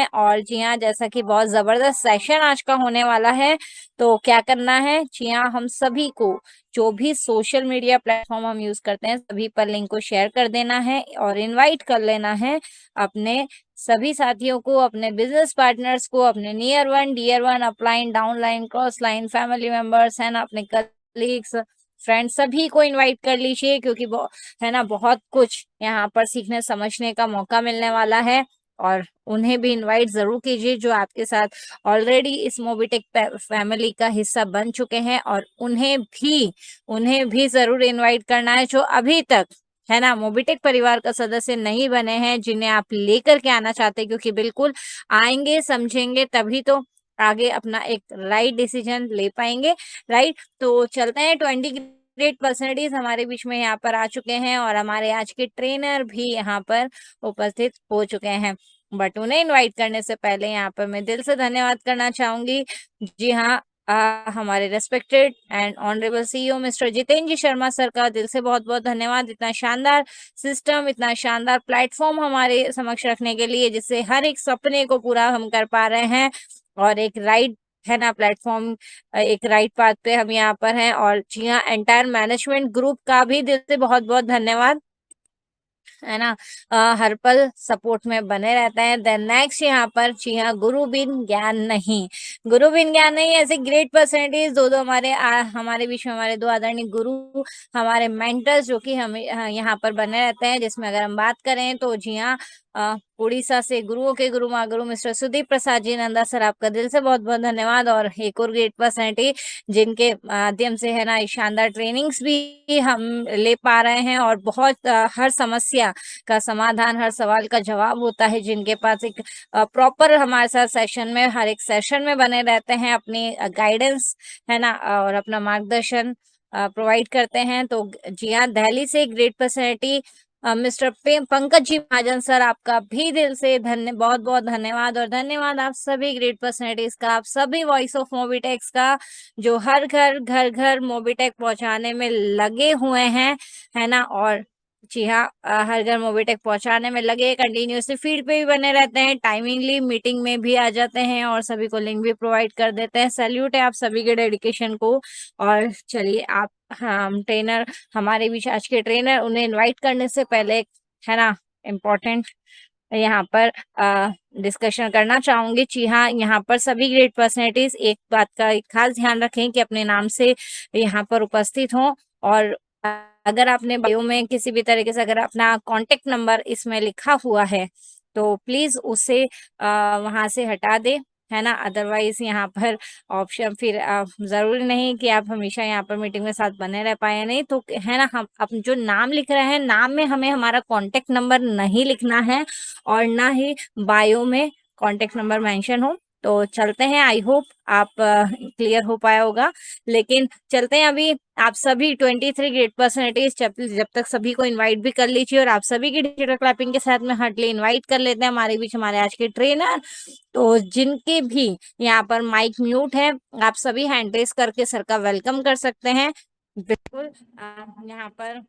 हैं। और जी हाँ, जैसा कि बहुत जबरदस्त सेशन आज का होने वाला है, तो क्या करना है, जी हाँ, हम सभी को जो भी सोशल मीडिया प्लेटफॉर्म हम यूज करते हैं सभी पर लिंक को शेयर कर देना है और इनवाइट कर लेना है अपने सभी साथियों को, अपने बिजनेस पार्टनर्स को, अपने near one, dear one, upline, downline, cross line, family members है ना, अपने कलीग्स, फ्रेंड्स, सभी को इनवाइट कर लीजिए, क्योंकि है ना, बहुत कुछ यहाँ पर सीखने समझने का मौका मिलने वाला है। और उन्हें भी इनवाइट जरूर कीजिए जो आपके साथ ऑलरेडी इस मोबिटेक फैमिली का हिस्सा बन चुके हैं, और उन्हें भी जरूर इनवाइट करना है जो अभी तक है ना मोबिटेक परिवार का सदस्य नहीं बने हैं, जिन्हें आप लेकर के आना चाहते हैं, क्योंकि बिल्कुल आएंगे, समझेंगे, तभी तो आगे अपना एक राइट डिसीजन ले पाएंगे। राइट, तो चलते हैं। 20 ग्रेट पर्सनैलिटीज हमारे बीच में यहाँ पर आ चुके हैं और हमारे आज के ट्रेनर भी यहाँ पर उपस्थित हो चुके हैं, बट उन्हें इनवाइट करने से पहले यहाँ पर मैं दिल से धन्यवाद करना चाहूंगी। जी हाँ, हमारे respected and honourable CEO mister Jitendra ji Sharma sir का दिल से बहुत बहुत धन्यवाद, इतना शानदार सिस्टम, इतना शानदार प्लेटफॉर्म हमारे समक्ष रखने के लिए, जिससे हर एक सपने को पूरा हम कर पा रहे हैं और एक राइट है ना प्लेटफॉर्म, एक राइट पाथ पे हम यहाँ पर हैं। और जी हाँ, एंटायर मैनेजमेंट ग्रुप का भी दिल से बहुत बहुत धन्यवाद, है ना, हर पल सपोर्ट में बने रहते हैं। देन नेक्स्ट यहाँ पर जी हाँ, गुरु बिन ज्ञान नहीं, गुरु बिन ज्ञान नहीं, ऐसे ग्रेट पर्सनैलिटीज दो हमारे हमारे बीच में, हमारे दो आदरणीय गुरु, हमारे मेंटर्स जो कि हमें यहाँ पर बने रहते हैं, जिसमें अगर हम बात करें तो जी हाँ, उड़ीसा से गुरुओं के गुरु माँ गुरु मिस्टर सुदीप प्रसाद जी नंदा सर, आपका दिल से बहुत बहुत धन्यवाद। और एक और ग्रेट पर्सनैलिटी जिनके माध्यम से है ना शानदार ट्रेनिंग्स भी हम ले पा रहे हैं, और बहुत हर समस्या का समाधान, हर सवाल का जवाब होता है, जिनके पास एक प्रॉपर हमारे साथ सेशन में, हर एक सेशन में बने रहते हैं, अपनी गाइडेंस है ना और अपना मार्गदर्शन प्रोवाइड करते हैं। तो जी हाँ, दिल्ली से great personality mister Pankaj ji महाजन सर, आपका भी दिल से बहुत बहुत धन्यवाद। और धन्यवाद आप सभी ग्रेट पर्सनैलिटीज का, आप सभी वॉइस ऑफ मोबिटेक्स का, जो हर घर घर घर मोबिटेक पहुंचाने में लगे हुए हैं, है ना। और जी हाँ, हर घर मोबिटेक पहुंचाने में लगे, कंटिन्यूसली फील्ड पे भी बने रहते हैं, टाइमिंगली मीटिंग में भी आ जाते हैं और सभी को लिंक भी प्रोवाइड कर देते हैं। सैल्यूट है आप सभी के डेडिकेशन को। और चलिए, आप हम ट्रेनर, हमारे बीच आज के ट्रेनर, उन्हें इनवाइट करने से पहले है ना इम्पोर्टेंट यहाँ पर डिस्कशन करना चाहूंगी। जी हाँ, यहाँ पर सभी ग्रेट पर्सनैलिटीज एक बात का एक खास ध्यान रखें कि अपने नाम से यहाँ पर उपस्थित हों, और अगर आपने बायो में किसी भी तरीके से अगर अपना कांटेक्ट नंबर इसमें लिखा हुआ है तो प्लीज उसे वहां से हटा दे, है ना। अदरवाइज यहाँ पर ऑप्शन फिर जरूरी नहीं कि आप हमेशा यहाँ पर मीटिंग में साथ बने रह पाए, नहीं तो है ना, हम अब जो नाम लिख रहे हैं, नाम में हमें हमारा कांटेक्ट नंबर नहीं लिखना है और ना ही बायो में कांटेक्ट नंबर मेंशन हो। तो चलते हैं, आई होप आप क्लियर हो पाया होगा। लेकिन चलते हैं अभी, आप सभी 23 ग्रेट पर्सनैलिटीज जब तक सभी को इनवाइट भी कर लीजिए, और आप सभी की डिजिटल क्लैपिंग के साथ में हार्डली इनवाइट कर लेते हैं हमारे बीच हमारे आज के ट्रेनर, तो जिनके भी यहाँ पर माइक म्यूट है, आप सभी हैंड रेस करके सर का वेलकम कर सकते हैं। बिल्कुल, यहाँ पर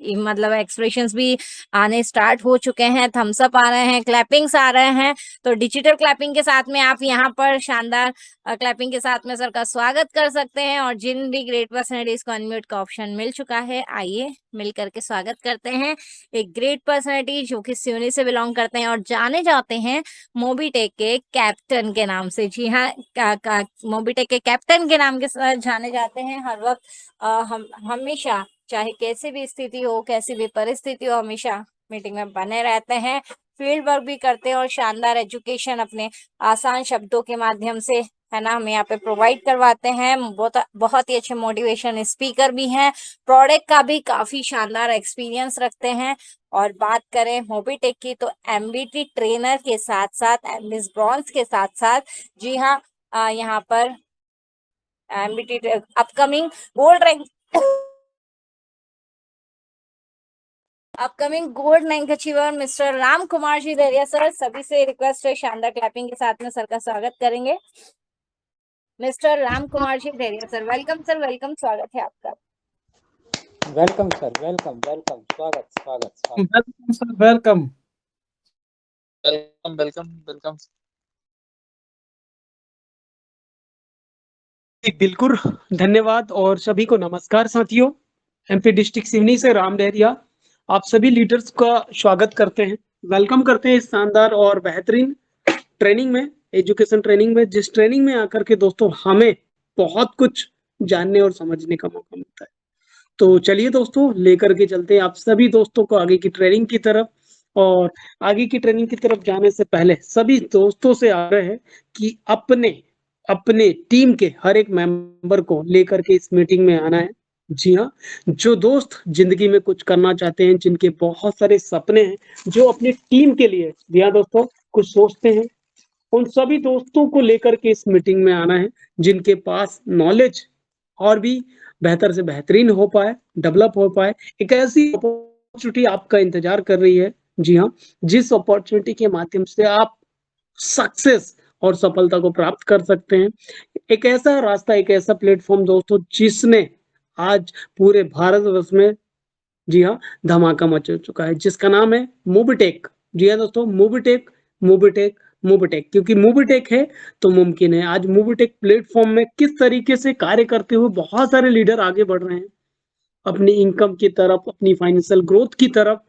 मतलब एक्सप्रेशंस भी आने स्टार्ट हो चुके हैं, थम्स अप आ रहे हैं, क्लैपिंग्स आ रहे हैं। तो डिजिटल क्लैपिंग के साथ में आप यहाँ पर शानदार क्लैपिंग के साथ में सर का स्वागत कर सकते हैं। और जिन भी ग्रेट पर्सनैलिटीज को अनम्यूट का ऑप्शन मिल चुका है, आइए मिल करके स्वागत करते हैं एक ग्रेट पर्सनैलिटी जो कि सिवनी से बिलोंग करते हैं और जाने जाते हैं मोबीटेक के कैप्टन के नाम से। जी हाँ, मोबीटेक के कैप्टन के नाम के साथ जाने जाते हैं। हर वक्त हम हमेशा, चाहे कैसी भी स्थिति हो, कैसी भी परिस्थिति हो, हमेशा मीटिंग में बने रहते हैं, फील्ड वर्क भी करते हैं और शानदार एजुकेशन अपने आसान शब्दों के माध्यम से है ना हमें यहाँ पे प्रोवाइड करवाते हैं। बहुत बहुत ही अच्छे मोटिवेशन स्पीकर भी हैं, प्रोडक्ट का भी काफी शानदार एक्सपीरियंस रखते हैं। और बात करें मोबीटेक की तो एमबीटी ट्रेनर के साथ साथ मिस ब्रॉन्ज के साथ साथ जी हाँ, यहाँ पर MBT upcoming gold rank gold rank achiever mister Ram Kumar ji Dariya sir, सभी से रिक्वेस्ट है शानदार क्लैपिंग के साथ में सर का स्वागत करेंगे। Mister Ram Kumar ji Dariya sir, welcome sir, welcome, स्वागत है आपका। वेलकम सर, वेलकम वेलकम, स्वागत स्वागत स्वागत। Welcome sir, welcome. Welcome, welcome, welcome. जी, बिल्कुल, धन्यवाद और सभी को नमस्कार साथियों। एमपी डिस्ट्रिक्ट सिवनी से राम डहरिया, आप सभी लीडर्स का स्वागत करते हैं, वेलकम करते हैं इस शानदार और बेहतरीन ट्रेनिंग में, एजुकेशन ट्रेनिंग में, जिस ट्रेनिंग में आकर के दोस्तों हमें बहुत कुछ जानने और समझने का मौका मिलता है। तो चलिए दोस्तों, लेकर के चलते हैं आप सभी दोस्तों को आगे की ट्रेनिंग की तरफ। और आगे की ट्रेनिंग की तरफ जाने से पहले सभी दोस्तों से आग्रह है कि अपने अपने टीम के हर एक मेंबर को लेकर के इस मीटिंग में आना है। जी हाँ, जो दोस्त जिंदगी में कुछ करना चाहते हैं, जिनके बहुत सारे सपने हैं, जो अपनी टीम के लिए जी हाँ दोस्तों कुछ सोचते हैं, उन सभी दोस्तों को लेकर के इस मीटिंग में आना है, जिनके पास नॉलेज और भी बेहतर से बेहतरीन हो पाए, डेवलप हो पाए। एक ऐसी अपॉर्चुनिटी आपका इंतजार कर रही है। जी हाँ, जिस अपॉर्चुनिटी के माध्यम से आप सक्सेस और सफलता को प्राप्त कर सकते हैं। एक ऐसा रास्ता, एक ऐसा प्लेटफ़ॉर्म दोस्तों जिसने आज पूरे भारतवर्ष में जी हाँ, धमाका मचा चुका है, जिसका नाम है मोबिटेक। जी हाँ दोस्तों, मोबिटेक, मोबिटेक, मोबिटेक, क्योंकि मोबिटेक है तो मुमकिन है। आज मोबिटेक प्लेटफ़ॉर्म में किस तरीके से कार्य करते हुए बहुत सारे लीडर आगे बढ़ रहे हैं, अपनी इनकम की तरफ, अपनी फाइनेंशियल ग्रोथ की तरफ,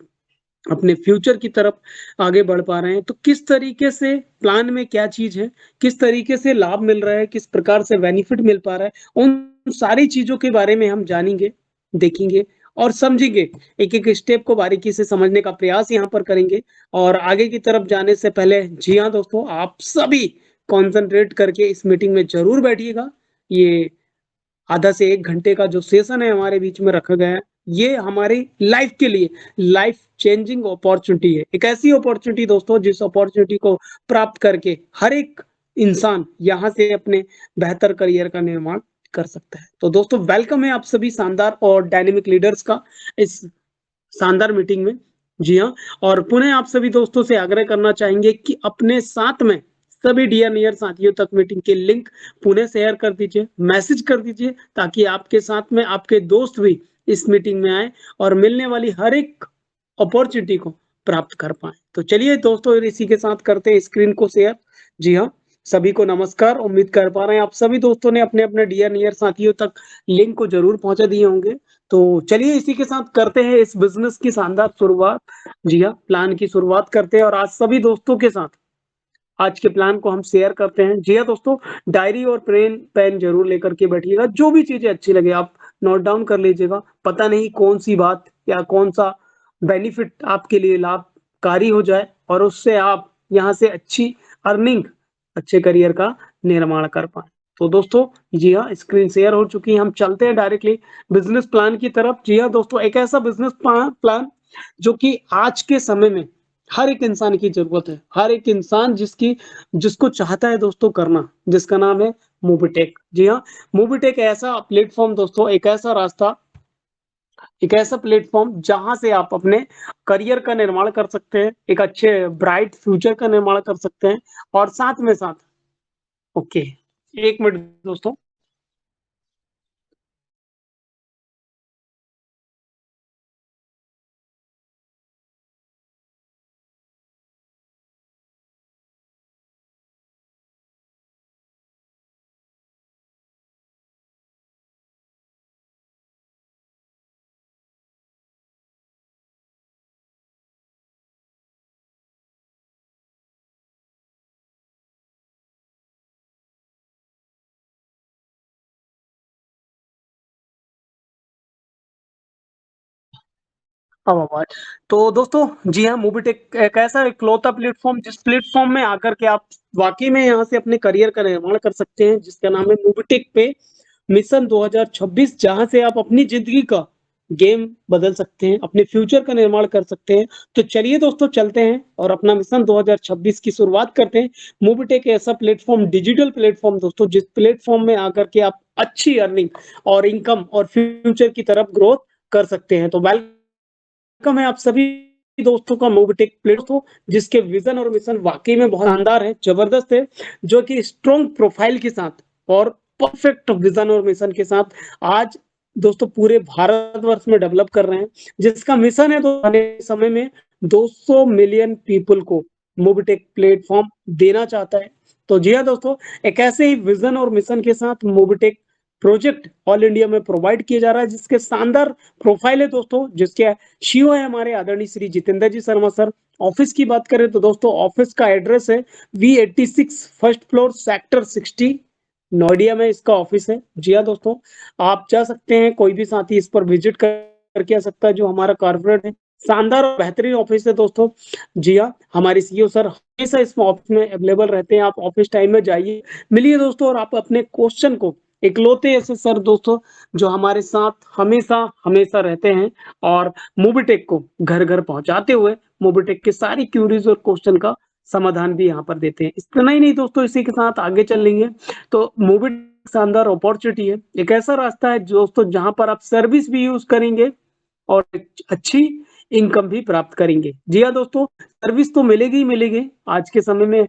अपने फ्यूचर की तरफ आगे बढ़ पा रहे हैं। तो किस तरीके से प्लान में क्या चीज़ है, किस तरीके से लाभ मिल रहा है, किस प्रकार से बेनिफिट मिल पा रहा है, उन सारी चीज़ों के बारे में हम जानेंगे, देखेंगे और समझेंगे। एक-एक स्टेप को बारीकी से समझने का प्रयास यहाँ पर करेंगे। और आगे की तरफ जाने से पहले जी हाँ दोस्तों, आप सभी कॉन्संट्रेट करके इस मीटिंग में ज़रूर बैठिएगा। ये आधा से 1 घंटे का जो सेशन है हमारे बीच में रखा गया है, ये हमारी लाइफ के लिए लाइफ चेंजिंग अपॉर्चुनिटी है। एक ऐसी अपॉर्चुनिटी दोस्तों जिस अपॉर्चुनिटी को प्राप्त करके हर एक इंसान यहाँ से अपने बेहतर करियर का निर्माण कर सकता है। तो दोस्तों वेलकम है आप सभी शानदार और डायनामिक लीडर्स का इस शानदार मीटिंग में। जी हाँ, और पुनः आप सभी दोस्तों से आग्रह करना चाहेंगे कि अपने साथ में सभी डियर नियर साथियों तक मीटिंग के लिंक पुनः शेयर कर दीजिए, मैसेज कर दीजिए, ताकि आपके साथ में आपके दोस्त भी इस मीटिंग में आए और मिलने वाली हर एक अपॉर्चुनिटी को प्राप्त कर पाएँ। तो चलिए दोस्तों, इसी के साथ करते हैं स्क्रीन को शेयर। जी हाँ, सभी को नमस्कार। उम्मीद कर पा रहे हैं आप सभी दोस्तों ने अपने-अपने डियर नियर साथियों तक लिंक को ज़रूर पहुँचा दिए होंगे। तो चलिए इसी के साथ करते हैं इस बिज़नेस की शानदार शुरुआत। जी हाँ, प्लान की शुरुआत करते हैं और आज सभी दोस्तों के साथ आज के प्लान को हम शेयर करते हैं। जी हाँ दोस्तों, डायरी और पेन ज़रूर लेकर के बैठिएगा। जो भी चीज़ें अच्छी लगे आप नोट डाउन कर लीजिएगा। पता नहीं कौन-सी बात या कौन-सा बेनिफिट आपके लिए लाभकारी हो जाए और उससे आप यहाँ से अच्छी अर्निंग, अच्छे करियर का निर्माण कर पाएँ। तो दोस्तों जी हाँ, स्क्रीन शेयर हो चुकी है। हम चलते हैं डायरेक्टली बिज़नेस प्लान की तरफ। जी हाँ दोस्तों, एक ऐसा बिज़नेस प्लान जो कि आज के समय में हर एक इंसान की ज़रूरत है। हर एक इंसान जिसको चाहता है दोस्तों करना, जिसका नाम है मोबिटेक। जी हाँ, मोबिटेक ऐसा प्लेटफ़ॉर्म दोस्तों, एक ऐसा रास्ता, एक ऐसा प्लेटफ़ॉर्म जहाँ से आप अपने करियर का निर्माण कर सकते हैं, एक अच्छे ब्राइट फ्यूचर का निर्माण कर सकते हैं और साथ में साथ ओके, 1 मिनट दोस्तों। आवाज़। तो दोस्तों जी हाँ, मोबिटेक एक ऐसा इकलौता प्लेटफ़ॉर्म जिस प्लेटफ़ॉर्म में आकर के आप वाक़ई में यहाँ से अपने करियर का निर्माण कर सकते हैं, जिसका नाम है मोबिटेक पे मिशन 2026, जहाँ से आप अपनी ज़िंदगी का गेम बदल सकते हैं, अपने फ्यूचर का निर्माण कर सकते हैं। तो चलिए दोस्तों चलते हैं और अपना मिशन 2026 की शुरुआत करते हैं। मोबिटेक ऐसा प्लेटफ़ॉर्म, डिजिटल प्लेटफ़ॉर्म दोस्तों, जिस प्लेटफ़ॉर्म में आकर के आप अच्छी अर्निंग और इनकम और फ्यूचर की तरफ ग्रोथ कर सकते हैं। तो वेलकम है आप सभी दोस्तों का मोबिटेक प्लेटफ़ॉर्म, जिसके विज़न और मिशन वाक़ई में बहुत शानदार है, ज़बरदस्त है, जो कि स्ट्रॉन्ग प्रोफ़ाइल के साथ और परफ़ेक्ट विज़न और मिशन के साथ आज दोस्तों पूरे भारतवर्ष में डेवलप कर रहे हैं, जिसका मिशन है तो आने वाले समय में 200 मिलियन पीपल को मोबिटेक प्लेटफॉर्म देना चाहता है। तो जी हाँ दोस्तों, एक ऐसे ही विजन और मिशन के साथ मोबिटेक प्रोजेक्ट ऑल इंडिया में प्रोवाइड किया जा रहा है, जिसके शानदार प्रोफाइल है दोस्तों, जिसके सीईओ है हमारे आदरणीय श्री जितेंद्र जी शर्मा सर। ऑफिस की बात करें तो दोस्तों ऑफिस का एड्रेस है V86 first floor sector 60, Noida में इसका ऑफिस है। जी हाँ दोस्तों, आप जा सकते हैं, कोई भी साथी इस पर विजिट करके आ सकता है, जो हमारा कॉर्पोरेट है। शानदार और बेहतरीन ऑफिस है दोस्तों। जी हाँ, हमारे सीईओ सर हमेशा इस ऑफिस में अवेलेबल रहते हैं। आप ऑफिस टाइम में जाइए, मिलिए दोस्तों, और आप अपने क्वेश्चन को, इकलौते ऐसे सर दोस्तों जो हमारे साथ हमेशा हमेशा रहते हैं और मोबिटेक को घर घर पहुंचाते हुए मोबिटेक के सारी क्यूरीज और क्वेश्चन का समाधान भी यहाँ पर देते हैं। इतना ही नहीं दोस्तों, इसी के साथ आगे चलेंगे तो मोबिटेक शानदार अपॉर्चुनिटी है, एक ऐसा रास्ता है दोस्तों जहां पर आप सर्विस भी यूज करेंगे और एक अच्छी इनकम भी प्राप्त करेंगे। जी हाँ दोस्तों, सर्विस तो मिलेगी ही मिलेगी। आज के समय में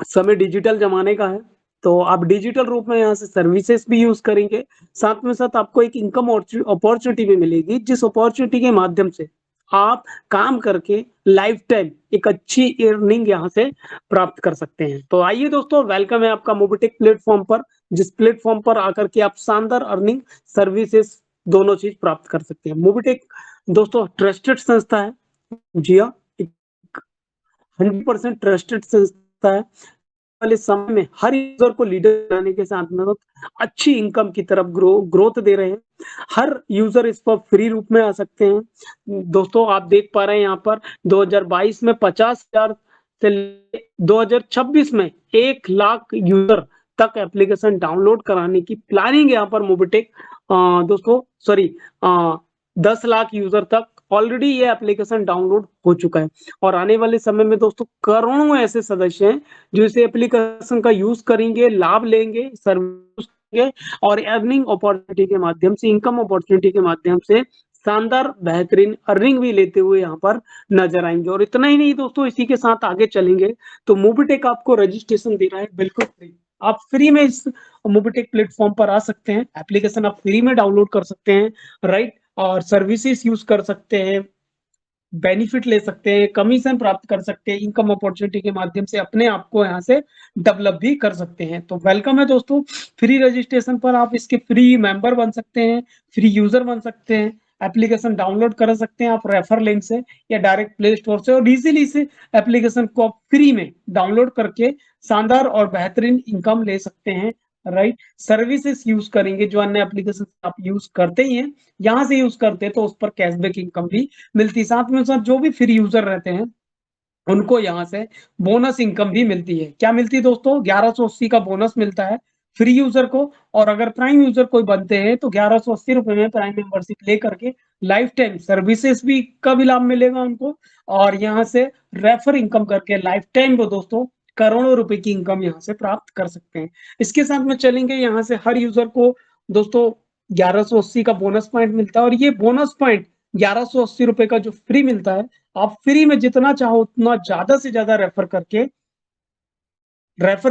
समय डिजिटल जमाने का है, तो आप डिजिटल रूप में यहाँ से सर्विसेज भी यूज करेंगे, साथ में साथ आपको एक इनकम अपॉर्चुनिटी भी मिलेगी, जिस अपॉर्चुनिटी के माध्यम से आप काम करके लाइफ टाइम एक अच्छी अर्निंग यहाँ से प्राप्त कर सकते हैं। तो आइए दोस्तों, वेलकम है आपका मोबिटेक प्लेटफॉर्म पर, जिस प्लेटफॉर्म पर आकर के आप शानदार अर्निंग सर्विसेज दोनों चीज प्राप्त कर सकते हैं। मोबिटेक दोस्तों ट्रस्टेड संस्था है। जी हाँ, 100% ट्रस्टेड संस्था है। वाले समय में हर यूजर को लीडर बनाने के साथ में अच्छी इनकम की तरफ ग्रोथ दे रहे हैं। हर यूजर इस पर फ्री रूप में आ सकते हैं। दोस्तों आप देख पा रहे हैं यहाँ पर 2022 में 50,000 से 2026 में 1 लाख यूजर तक एप्लीकेशन डाउनलोड कराने की प्लानिंग यहाँ पर मोबिटेक दोस्तों सॉरी 10 लाख यूजर तक ऑलरेडी ये एप्लीकेशन डाउनलोड हो चुका है। और आने वाले समय में दोस्तों करोड़ों ऐसे सदस्य हैं जो इस एप्लीकेशन का यूज करेंगे, लाभ लेंगे, सर्विस लेंगे और अर्निंग अपॉर्चुनिटी के माध्यम से, इनकम अपॉर्चुनिटी के माध्यम से शानदार बेहतरीन अर्निंग भी लेते हुए यहाँ पर नजर आएंगे। और इतना ही नहीं दोस्तों, इसी के साथ आगे चलेंगे तो मोबिटेक आपको रजिस्ट्रेशन दे रहा है बिल्कुल फ्री। आप फ्री में इस मोबिटेक प्लेटफॉर्म पर आ सकते हैं, एप्लीकेशन आप फ्री में डाउनलोड कर सकते हैं, राइट, और सर्विसेज यूज कर सकते हैं, बेनिफिट ले सकते हैं, कमीशन प्राप्त कर सकते हैं, इनकम अपॉर्चुनिटी के माध्यम से अपने आप को यहाँ से डेवलप भी कर सकते हैं। तो वेलकम है दोस्तों, फ्री रजिस्ट्रेशन पर आप इसके फ्री मेंबर बन सकते हैं, फ्री यूजर बन सकते हैं, एप्लीकेशन डाउनलोड कर सकते हैं आप रेफर लिंक से या डायरेक्ट प्ले स्टोर से, और इजीली इसे एप्लीकेशन को आप फ्री में डाउनलोड करके शानदार और बेहतरीन इनकम ले सकते हैं, राइट। सर्विसेज यूज करेंगे जो अन्य एप्लीकेशन आप यूज करते ही हैं, यहाँ से यूज करते हैं तो उस पर कैशबैक इनकम भी मिलती है। साथ में साथ जो भी फ्री यूजर रहते हैं उनको यहाँ से बोनस इनकम भी मिलती है। क्या मिलती है दोस्तों? 1180 का बोनस मिलता है फ्री यूजर को। और अगर प्राइम यूजर कोई बनते हैं तो 1180 रुपए में प्राइम मेंबरशिप लेकर के लाइफ टाइम सर्विसेज भी का भी लाभ मिलेगा उनको, और यहाँ से रेफर इनकम करके लाइफ टाइम वो दोस्तों करोड़ों रुपए की इनकम यहाँ से प्राप्त कर सकते हैं। इसके साथ में चलेंगे, यहाँ से हर यूजर को दोस्तों 1180 का बोनस पॉइंट मिलता है, और ये बोनस पॉइंट 1180 रुपए का जो फ्री मिलता है, आप फ्री में जितना चाहो उतना ज्यादा से ज्यादा रेफर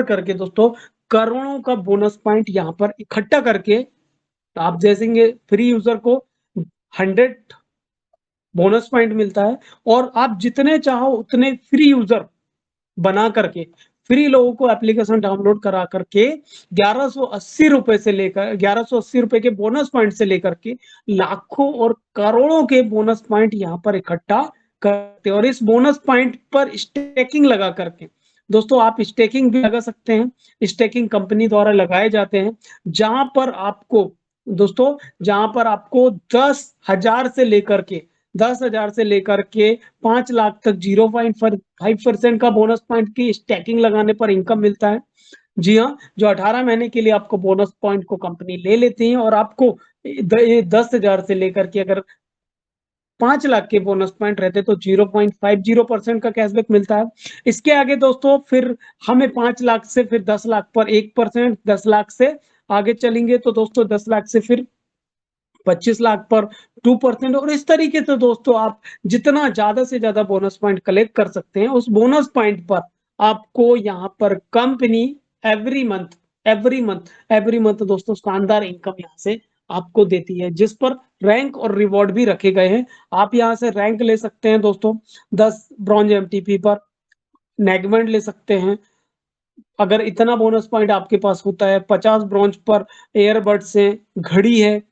करके दोस्तों करोड़ों का बोनस पॉइंट यहाँ पर इकट्ठा करके आप जैसे फ्री यूजर को 100 बोनस पॉइंट मिलता है, और आप जितने चाहो उतने फ्री यूजर बना करके फ्री लोगों को एप्लीकेशन डाउनलोड करा करके 1180 रुपए से लेकर 1180 रुपए के बोनस पॉइंट से लेकर के लाखों और करोड़ों के बोनस पॉइंट यहाँ पर इकट्ठा करते हैं। और इस बोनस पॉइंट पर स्टेकिंग लगा करके दोस्तों आप स्टेकिंग भी लगा सकते हैं। स्टेकिंग कंपनी द्वारा लगाए जाते हैं, जहां पर आपको दोस्तों जहां पर आपको 10,000 से लेकर के 5 लाख तक 0.5% का बोनस पॉइंट की स्टैकिंग लगाने पर इनकम मिलता है। जी हाँ, जो 18 महीने के लिए आपको बोनस पॉइंट को कंपनी ले लेती है, और आपको 10,000 से लेकर के अगर 5 लाख के बोनस पॉइंट रहते तो 0.50% का कैशबैक मिलता है। इसके आगे दोस्तों फिर हमें 5 लाख से फिर 10 लाख पर 1%, 10 लाख से आगे चलेंगे तो दोस्तों 10 लाख से फिर 25 लाख पर 2%, और इस तरीके से दोस्तों आप जितना ज्यादा से ज्यादा बोनस पॉइंट कलेक्ट कर सकते हैं, उस बोनस पॉइंट पर आपको यहाँ पर कंपनी एवरी मंथ दोस्तों शानदार इनकम यहाँ से आपको देती है, जिस पर रैंक और रिवॉर्ड भी रखे गए हैं। आप यहाँ से रैंक ले सकते हैं दोस्तों 10 ब्रॉन्ज एमटीपी पर, नेकबैंड ले सकते हैं। अगर इतना बोनस पॉइंट आपके पास होता है, 50 ब्रॉन्ज पर ईयरबड्स हैं, घड़ी है,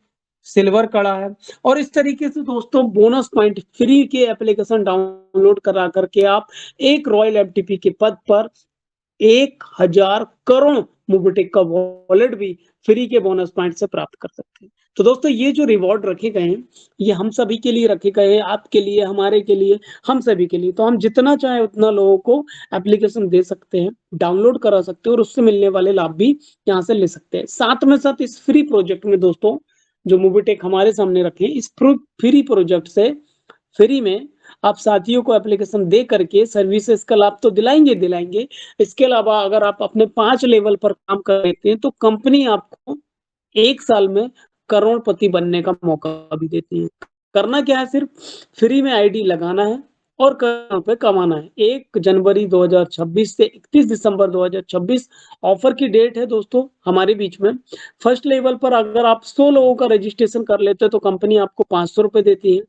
सिल्वर कड़ा है और इस तरीके से दोस्तों बोनस पॉइंट फ्री के एप्लीकेशन डाउनलोड करा करके आप एक रॉयल एमटीपी के पद पर 1000 करोड़ मोबिटेक का वॉलेट भी फ्री के बोनस पॉइंट से प्राप्त कर सकते हैं। तो दोस्तों ये जो रिवॉर्ड रखे गए हैं, ये हम सभी के लिए रखे गए हैं, आपके लिए, हमारे के लिए, हम सभी के लिए। तो हम जितना चाहे उतना लोगों को एप्लीकेशन दे सकते हैं, डाउनलोड करा सकते हैं और उससे मिलने वाले लाभ भी यहाँ से ले सकते हैं। साथ में साथ इस फ्री प्रोजेक्ट में दोस्तों जो मोबिटेक हमारे सामने रखे हैं, इस फ्री प्रोजेक्ट से फ्री में आप साथियों को एप्लीकेशन दे करके सर्विसेज का लाभ तो दिलाएंगे। इसके अलावा अगर आप अपने 5 लेवल पर काम कर लेते हैं तो कंपनी आपको 1 साल में करोड़पति बनने का मौका भी देती है। करना क्या है, सिर्फ फ्री में आईडी लगाना है और करोड़ों रुपए कमाना है। 1 जनवरी 2026 से 31 दिसंबर 2026 ऑफर की डेट है दोस्तों हमारे बीच में। फर्स्ट लेवल पर अगर आप 100 लोगों का रजिस्ट्रेशन कर लेते हैं तो कंपनी आपको 500 रुपए देती है।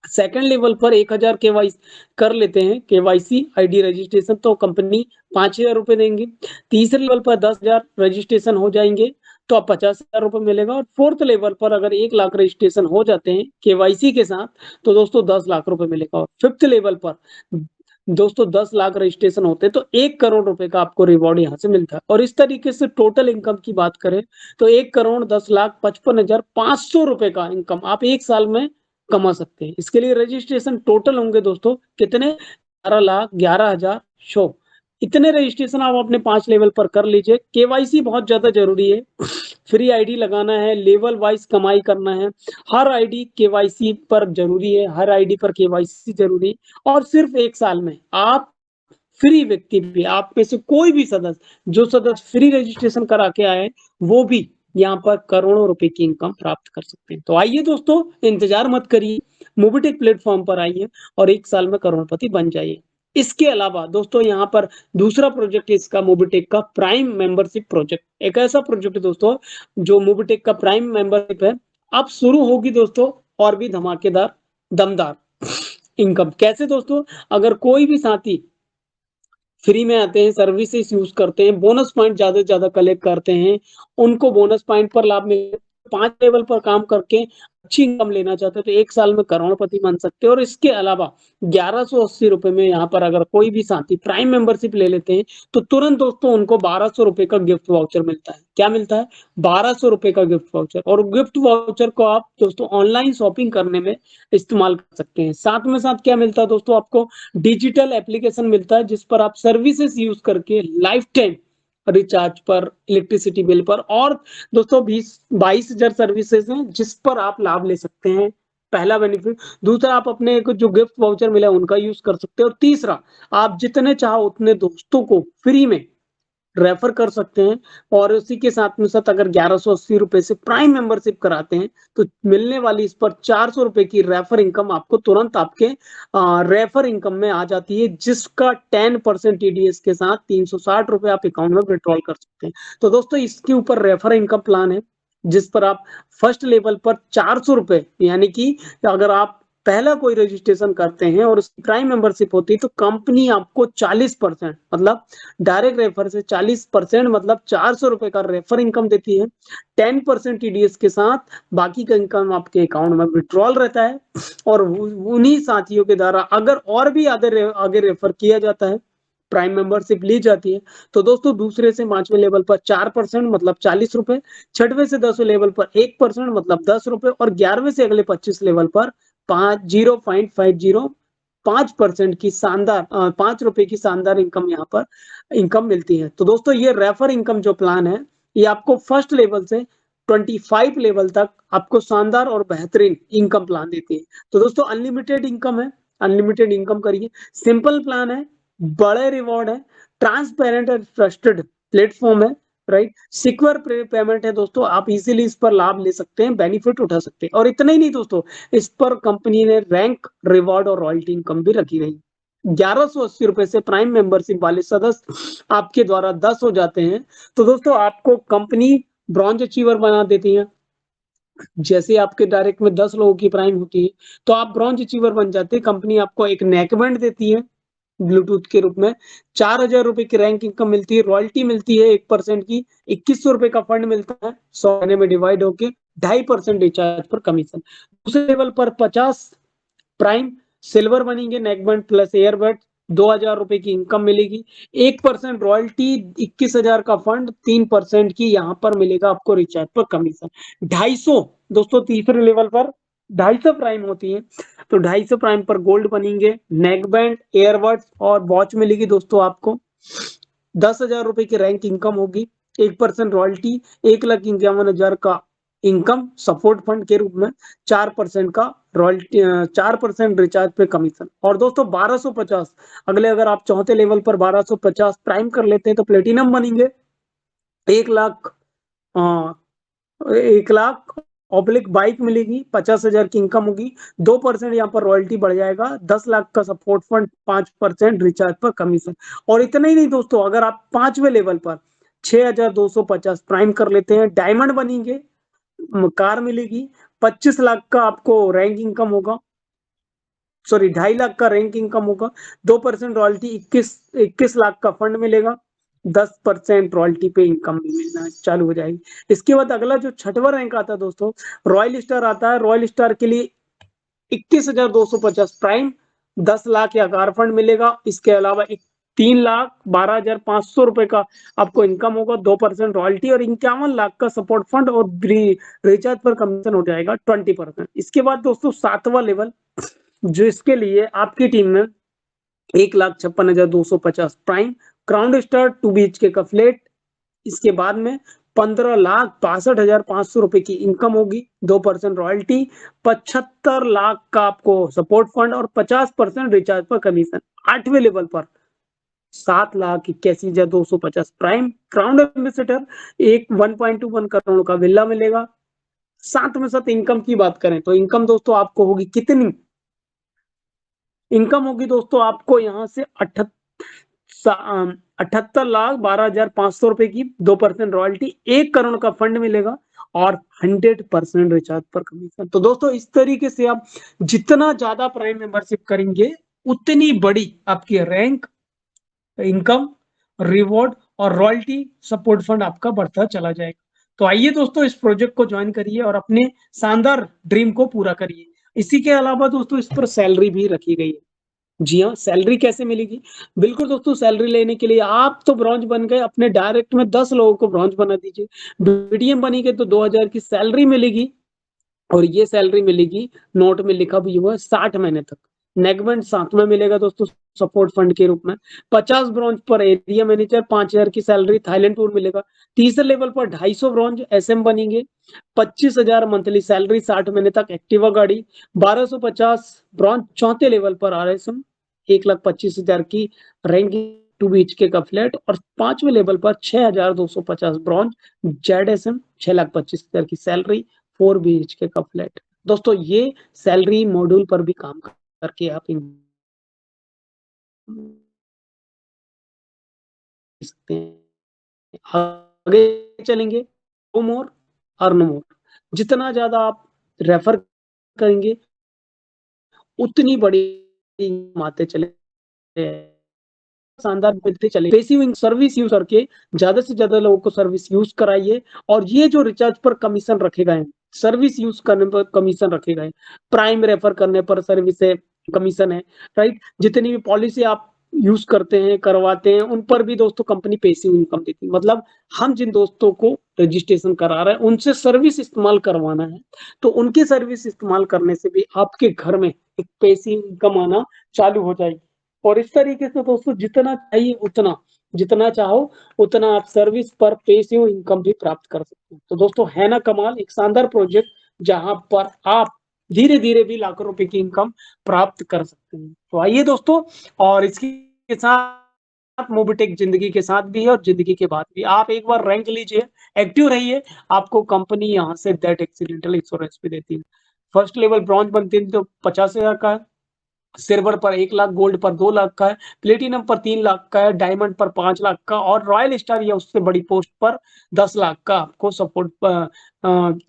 सेकंड लेवल पर 1000 केवाईसी कर लेते हैं, केवाईसी आईडी रजिस्ट्रेशन, तो कंपनी 5000 रुपए देंगी। तीसरे लेवल पर 10,000 रजिस्ट्रेशन हो जाएंगे तो आप 50,000 रुपए मिलेगा और फोर्थ लेवल पर अगर 1 लाख रजिस्ट्रेशन हो जाते हैं केवाईसी के साथ तो दोस्तों 10 लाख रुपए मिलेगा। और फिफ्थ लेवल पर दोस्तों 10 लाख रजिस्ट्रेशन होते हैं तो 1 करोड़ रुपए का आपको रिवॉर्ड यहाँ से मिलता है। और इस तरीके से टोटल इनकम की बात करें तो 1 करोड़ 10,55,500 रुपए का इनकम आप 1 साल में कमा सकते हैं। इसके लिए रजिस्ट्रेशन टोटल होंगे दोस्तों कितने, 11,11,000 शो। इतने रजिस्ट्रेशन आप अपने 5 लेवल पर कर लीजिए। केवाईसी बहुत ज्यादा जरूरी है, फ्री आईडी लगाना है, लेवल वाइज कमाई करना है। हर आईडी केवाईसी पर जरूरी है, हर आईडी पर केवाईसी जरूरी है। और सिर्फ 1 साल में आप फ्री व्यक्ति भी, आप में से कोई भी सदस्य, जो सदस्य फ्री रजिस्ट्रेशन करा के आए वो भी यहाँ पर करोड़ों रुपए की इनकम प्राप्त कर सकते हैं। तो आइए दोस्तों, इंतजार मत करिए, मोबिटेक प्लेटफॉर्म पर आइए और 1 साल में करोड़पति बन जाइए। इसके अलावा दोस्तों यहाँ पर दूसरा प्रोजेक्ट है इसका, मोबिटेक का प्राइम मेंबरशिप प्रोजेक्ट। एक ऐसा प्रोजेक्ट है दोस्तों जो मोबिटेक का प्राइम मेंबरशिप है। अब शुरू होगी दोस्तों और भी धमाकेदार, दमदार इनकम। कैसे दोस्तों, अगर कोई भी साथी फ्री में आते हैं, सर्विसेज यूज करते हैं, बोनस पॉइंट ज्यादा से ज्यादा कलेक्ट करते हैं, उनको बोनस पॉइंट पर लाभ मिले, 5 लेवल पर काम करके अच्छी इनकम लेना चाहते हैं तो 1 साल में करोड़पति बन सकते हैं। और इसके अलावा 1180 रुपए में यहाँ पर अगर कोई भी साथी प्राइम मेंबरशिप ले लेते हैं तो तुरंत दोस्तों उनको 1200 रुपए का गिफ्ट वाउचर मिलता है। क्या मिलता है, 1200 रुपए का गिफ्ट वाउचर। और गिफ्ट वाउचर को आप दोस्तों ऑनलाइन शॉपिंग करने में इस्तेमाल कर सकते हैं। साथ में साथ क्या मिलता है दोस्तों, आपको डिजिटल एप्लीकेशन मिलता है जिस पर आप सर्विसेज यूज करके लाइफ टाइम रिचार्ज पर, इलेक्ट्रिसिटी बिल पर और दोस्तों 22,000 सर्विसेज हैं जिस पर आप लाभ ले सकते हैं। पहला बेनिफिट। दूसरा, आप अपने को जो गिफ्ट वाउचर मिला है उनका यूज कर सकते हैं। और तीसरा, आप जितने चाहो उतने दोस्तों को फ्री में रेफर कर सकते हैं। और उसी के साथ में साथ अगर 1180 रुपए से प्राइम मेंबरशिप कराते हैं तो मिलने वाली इस पर 400 रुपए की रेफर इनकम आपको तुरंत आपके रेफर इनकम में आ जाती है, जिसका 10% टीडीएस के साथ 360 रुपए आप अकाउंट में विड्रॉल कर सकते हैं। तो दोस्तों इसके ऊपर रेफर इनकम प्लान है जिस पर आप फर्स्ट लेवल पर 400 रुपए, यानी कि अगर आप पहला कोई रजिस्ट्रेशन करते हैं और उसकी प्राइम मेंबरशिप होती है तो कंपनी आपको 40%, मतलब डायरेक्ट रेफर से 40%, मतलब 400 रुपए का रेफर इनकम देती है। 10% टीडीएस के साथ बाकी का इनकम आपके अकाउंट में विड्रॉल रहता है। और उन्हीं साथियों के द्वारा अगर और भी आगे रेफर किया जाता है, प्राइम मेंबरशिप ली जाती है तो दोस्तों दूसरे से 5वें लेवल पर 4%, मतलब 40 रुपए, 6वें से 10वें लेवल पर 1%, मतलब 10 रुपए, और 11वें से अगले 25 लेवल पर 5% की शानदार 5 रुपए की शानदार इनकम यहाँ पर इनकम मिलती है। तो दोस्तों ये रेफर इनकम जो प्लान है ये आपको फर्स्ट लेवल से 25 लेवल तक आपको शानदार और बेहतरीन इनकम प्लान देती है। तो दोस्तों अनलिमिटेड इनकम है, अनलिमिटेड इनकम करिए। सिंपल प्लान है, बड़े रिवॉर्ड है, ट्रांसपेरेंट और ट्रस्टेड प्लेटफॉर्म है, राइट। सिक्योर पेमेंट है दोस्तों, आप इजीली इस पर लाभ ले सकते हैं, बेनिफिट उठा सकते हैं। और इतना ही नहीं दोस्तों, इस पर कंपनी ने रैंक, रिवॉर्ड और रॉयल्टी इनकम भी रखी गई। 1180 रुपए से प्राइम मेंबरशिप वाले सदस्य आपके द्वारा 10 हो जाते हैं तो दोस्तों आपको कंपनी ब्रॉन्ज अचीवर बना देती है। जैसे आपके डायरेक्ट में 10 लोगों की प्राइम होती है तो आप ब्रॉन्ज अचीवर बन जाते हैं। कंपनी आपको एक नेकबैंड देती है ब्लूटूथ के रूप में 4,000 रुपए की रैंक इनकम मिलती है, रॉयल्टी मिलती है 1% की, 2100 रुपए का फंड मिलता है 100 महीने में डिवाइड होके, 2.5% रिचार्ज पर कमीशन। दूसरे लेवल पर 50 प्राइम सिल्वर बनेंगे, नेकबैंड प्लस ईयरबड 2,000 रुपए की इनकम मिलेगी, 1% रॉयल्टी, 21,000 का फंड, 3% की यहाँ पर मिलेगा आपको रिचार्ज पर कमीशन। 250 दोस्तों तीसरे लेवल पर 250 प्राइम होती है, तो 250 प्राइम पर गोल्ड बनेंगे, नेकबैंड, ईयरबड्स और वॉच मिलेगी दोस्तों आपको। 10,000 रुपए की रैंक इनकम होगी, 1% रॉयल्टी, 1,51,000 का इनकम सपोर्ट फंड के रूप में, 4% का रॉयल्टी, 4% रिचार्ज पे कमीशन। और दोस्तों 1250 अगले, अगर आप चौथे लेवल पर 1250 प्राइम कर लेते हैं तो प्लेटिनम बनेंगे, 1 लाख, 1 लाख ऑब्लिक बाइक मिलेगी, 50,000 की इनकम होगी, 2% यहाँ पर रॉयल्टी बढ़ जाएगा, 10 लाख का सपोर्ट फंड, 5% रिचार्ज पर कमीशन। और इतना ही नहीं दोस्तों, अगर आप 5वें लेवल पर 6,250 प्राइम कर लेते हैं, डायमंड बनेंगे, कार मिलेगी, 25 लाख का आपको रैंक इनकम होगा, सॉरी 2.5 लाख का रैंक इनकम होगा, 2% रॉयल्टी, 21 लाख का फंड मिलेगा, 10% रॉयल्टी पे इनकम भी मिलना चालू हो जाएगी। इसके बाद अगला जो छठवां रैंक आता है दोस्तों, रॉयल स्टार आता है। रॉयल स्टार के लिए 21,250 प्राइम, 10 लाख या कार फंड मिलेगा। इसके अलावा 3,12,500 रुपए का आपको इनकम होगा, 2% रॉयल्टी और 51 लाख का सपोर्ट फंड और रिचार्ज पर कमीशन हो जाएगा 20%। इसके बाद दोस्तों 7वां लेवल, जो इसके लिए आपकी टीम में 1,56,250 प्राइम, क्राउन स्टार 2 BHK का फ्लैट। इसके बाद में 15,62,500 रुपए की इनकम होगी, 2% रॉयल्टी, 75 लाख का आपको सपोर्ट फंड और 50% रिचार्ज पर कमीशन। 8वें लेवल पर 7,81,250 प्राइम, क्राउन एम्बेसडर, 1.21 करोड़ का विला मिलेगा। साथ में साथ इनकम की बात करें तो इनकम दोस्तों आपको होगी कितनी, इनकम होगी दोस्तों आपको यहाँ से 78,12,500 रुपए की, 2% रॉयल्टी, 1 करोड़ का फंड मिलेगा और 100% रिचार्ज पर कमीशन। तो दोस्तों इस तरीके से आप जितना ज्यादा प्राइम मेंबरशिप करेंगे उतनी बड़ी आपकी रैंक, इनकम, रिवॉर्ड और रॉयल्टी सपोर्ट फंड आपका बढ़ता चला जाएगा। तो आइए दोस्तों इस प्रोजेक्ट को ज्वाइन करिए और अपने शानदार ड्रीम को पूरा करिए। इसी के अलावा दोस्तों इस पर सैलरी भी रखी गई है। जी हाँ, सैलरी कैसे मिलेगी? बिल्कुल दोस्तों, सैलरी लेने के लिए आप तो ब्रॉन्ज बन गए, अपने डायरेक्ट में 10 लोगों को ब्रॉन्ज बना दीजिए। बीडीएम बनी गए तो 2,000 की सैलरी मिलेगी और ये सैलरी मिलेगी, नोट में लिखा भी हुआ है, 60 महीने तक। नेगमेंट साथ में मिलेगा दोस्तों सपोर्ट फंड के रूप में। 50 ब्रॉन्ज पर एरिया मैनेजर, 5,000 की सैलरी, थाईलैंड टूर मिलेगा। तीसरे लेवल पर 250 ब्रॉन्ज एसएम बनेंगे, 25,000 मंथली सैलरी, 60 महीने तक, एक्टिवा गाड़ी। 1250 ब्रॉन्ज चौथे लेवल पर आरएसएम, 1,25,000 की रैंकिंग, 2 BHK का फ्लैट। और 5वें लेवल पर 6,250 ब्रॉन्ज जेडएसएम, 6,25,000 की सैलरी, 4 BHK का फ्लैट। दोस्तों ये सैलरी मॉड्यूल पर भी काम करके आप सकते हैं। आगे चलेंगे, नो मोर अर्न मोर, जितना ज्यादा आप रेफर करेंगे उतनी बड़ी आते चले, शानदार मिलते चले। पैसिव सर्विस यूज करके ज्यादा से ज्यादा लोगों को सर्विस यूज कराइए। और ये जो रिचार्ज पर कमीशन रखे गए हैं, सर्विस यूज करने पर कमीशन रखे गए, प्राइम रेफर करने पर सर्विस है, कमीशन है, राइट। जितनी भी पॉलिसी आप यूज करते हैं, करवाते हैं, उन पर भी दोस्तों कंपनी पैसिव इनकम देती है। मतलब हम जिन दोस्तों को रजिस्ट्रेशन करा रहे हैं उनसे सर्विस इस्तेमाल करवाना है, तो उनकी सर्विस इस्तेमाल करने से भी आपके घर में एक पैसिव इनकम आना चालू हो जाएगी। और इस तरीके से दोस्तों जितना चाहिए उतना, जितना चाहो उतना आप सर्विस पर पैसिव इनकम भी प्राप्त कर सकते हैं। तो दोस्तों है ना कमाल, एक शानदार प्रोजेक्ट जहां पर आप धीरे धीरे भी लाखों रुपए की इनकम प्राप्त कर सकते हैं। तो आइए दोस्तों, और इसके साथ मोबिटेक जिंदगी के साथ भी है और जिंदगी के बाद भी, आप एक बार रैंक लीजिए, एक्टिव रहिए, आपको कंपनी यहाँ से दैट एक्सीडेंटल इंश्योरेंस भी देती है। फर्स्ट लेवल ब्रॉन्ज बनते हैं तो 50,000 का है, सिल्वर पर 1 लाख, गोल्ड पर 2 लाख का है, प्लेटिनम पर 3 लाख का है, डायमंड पर 5 लाख का और रॉयल स्टार या उससे बड़ी पोस्ट पर 10 लाख का आपको सपोर्ट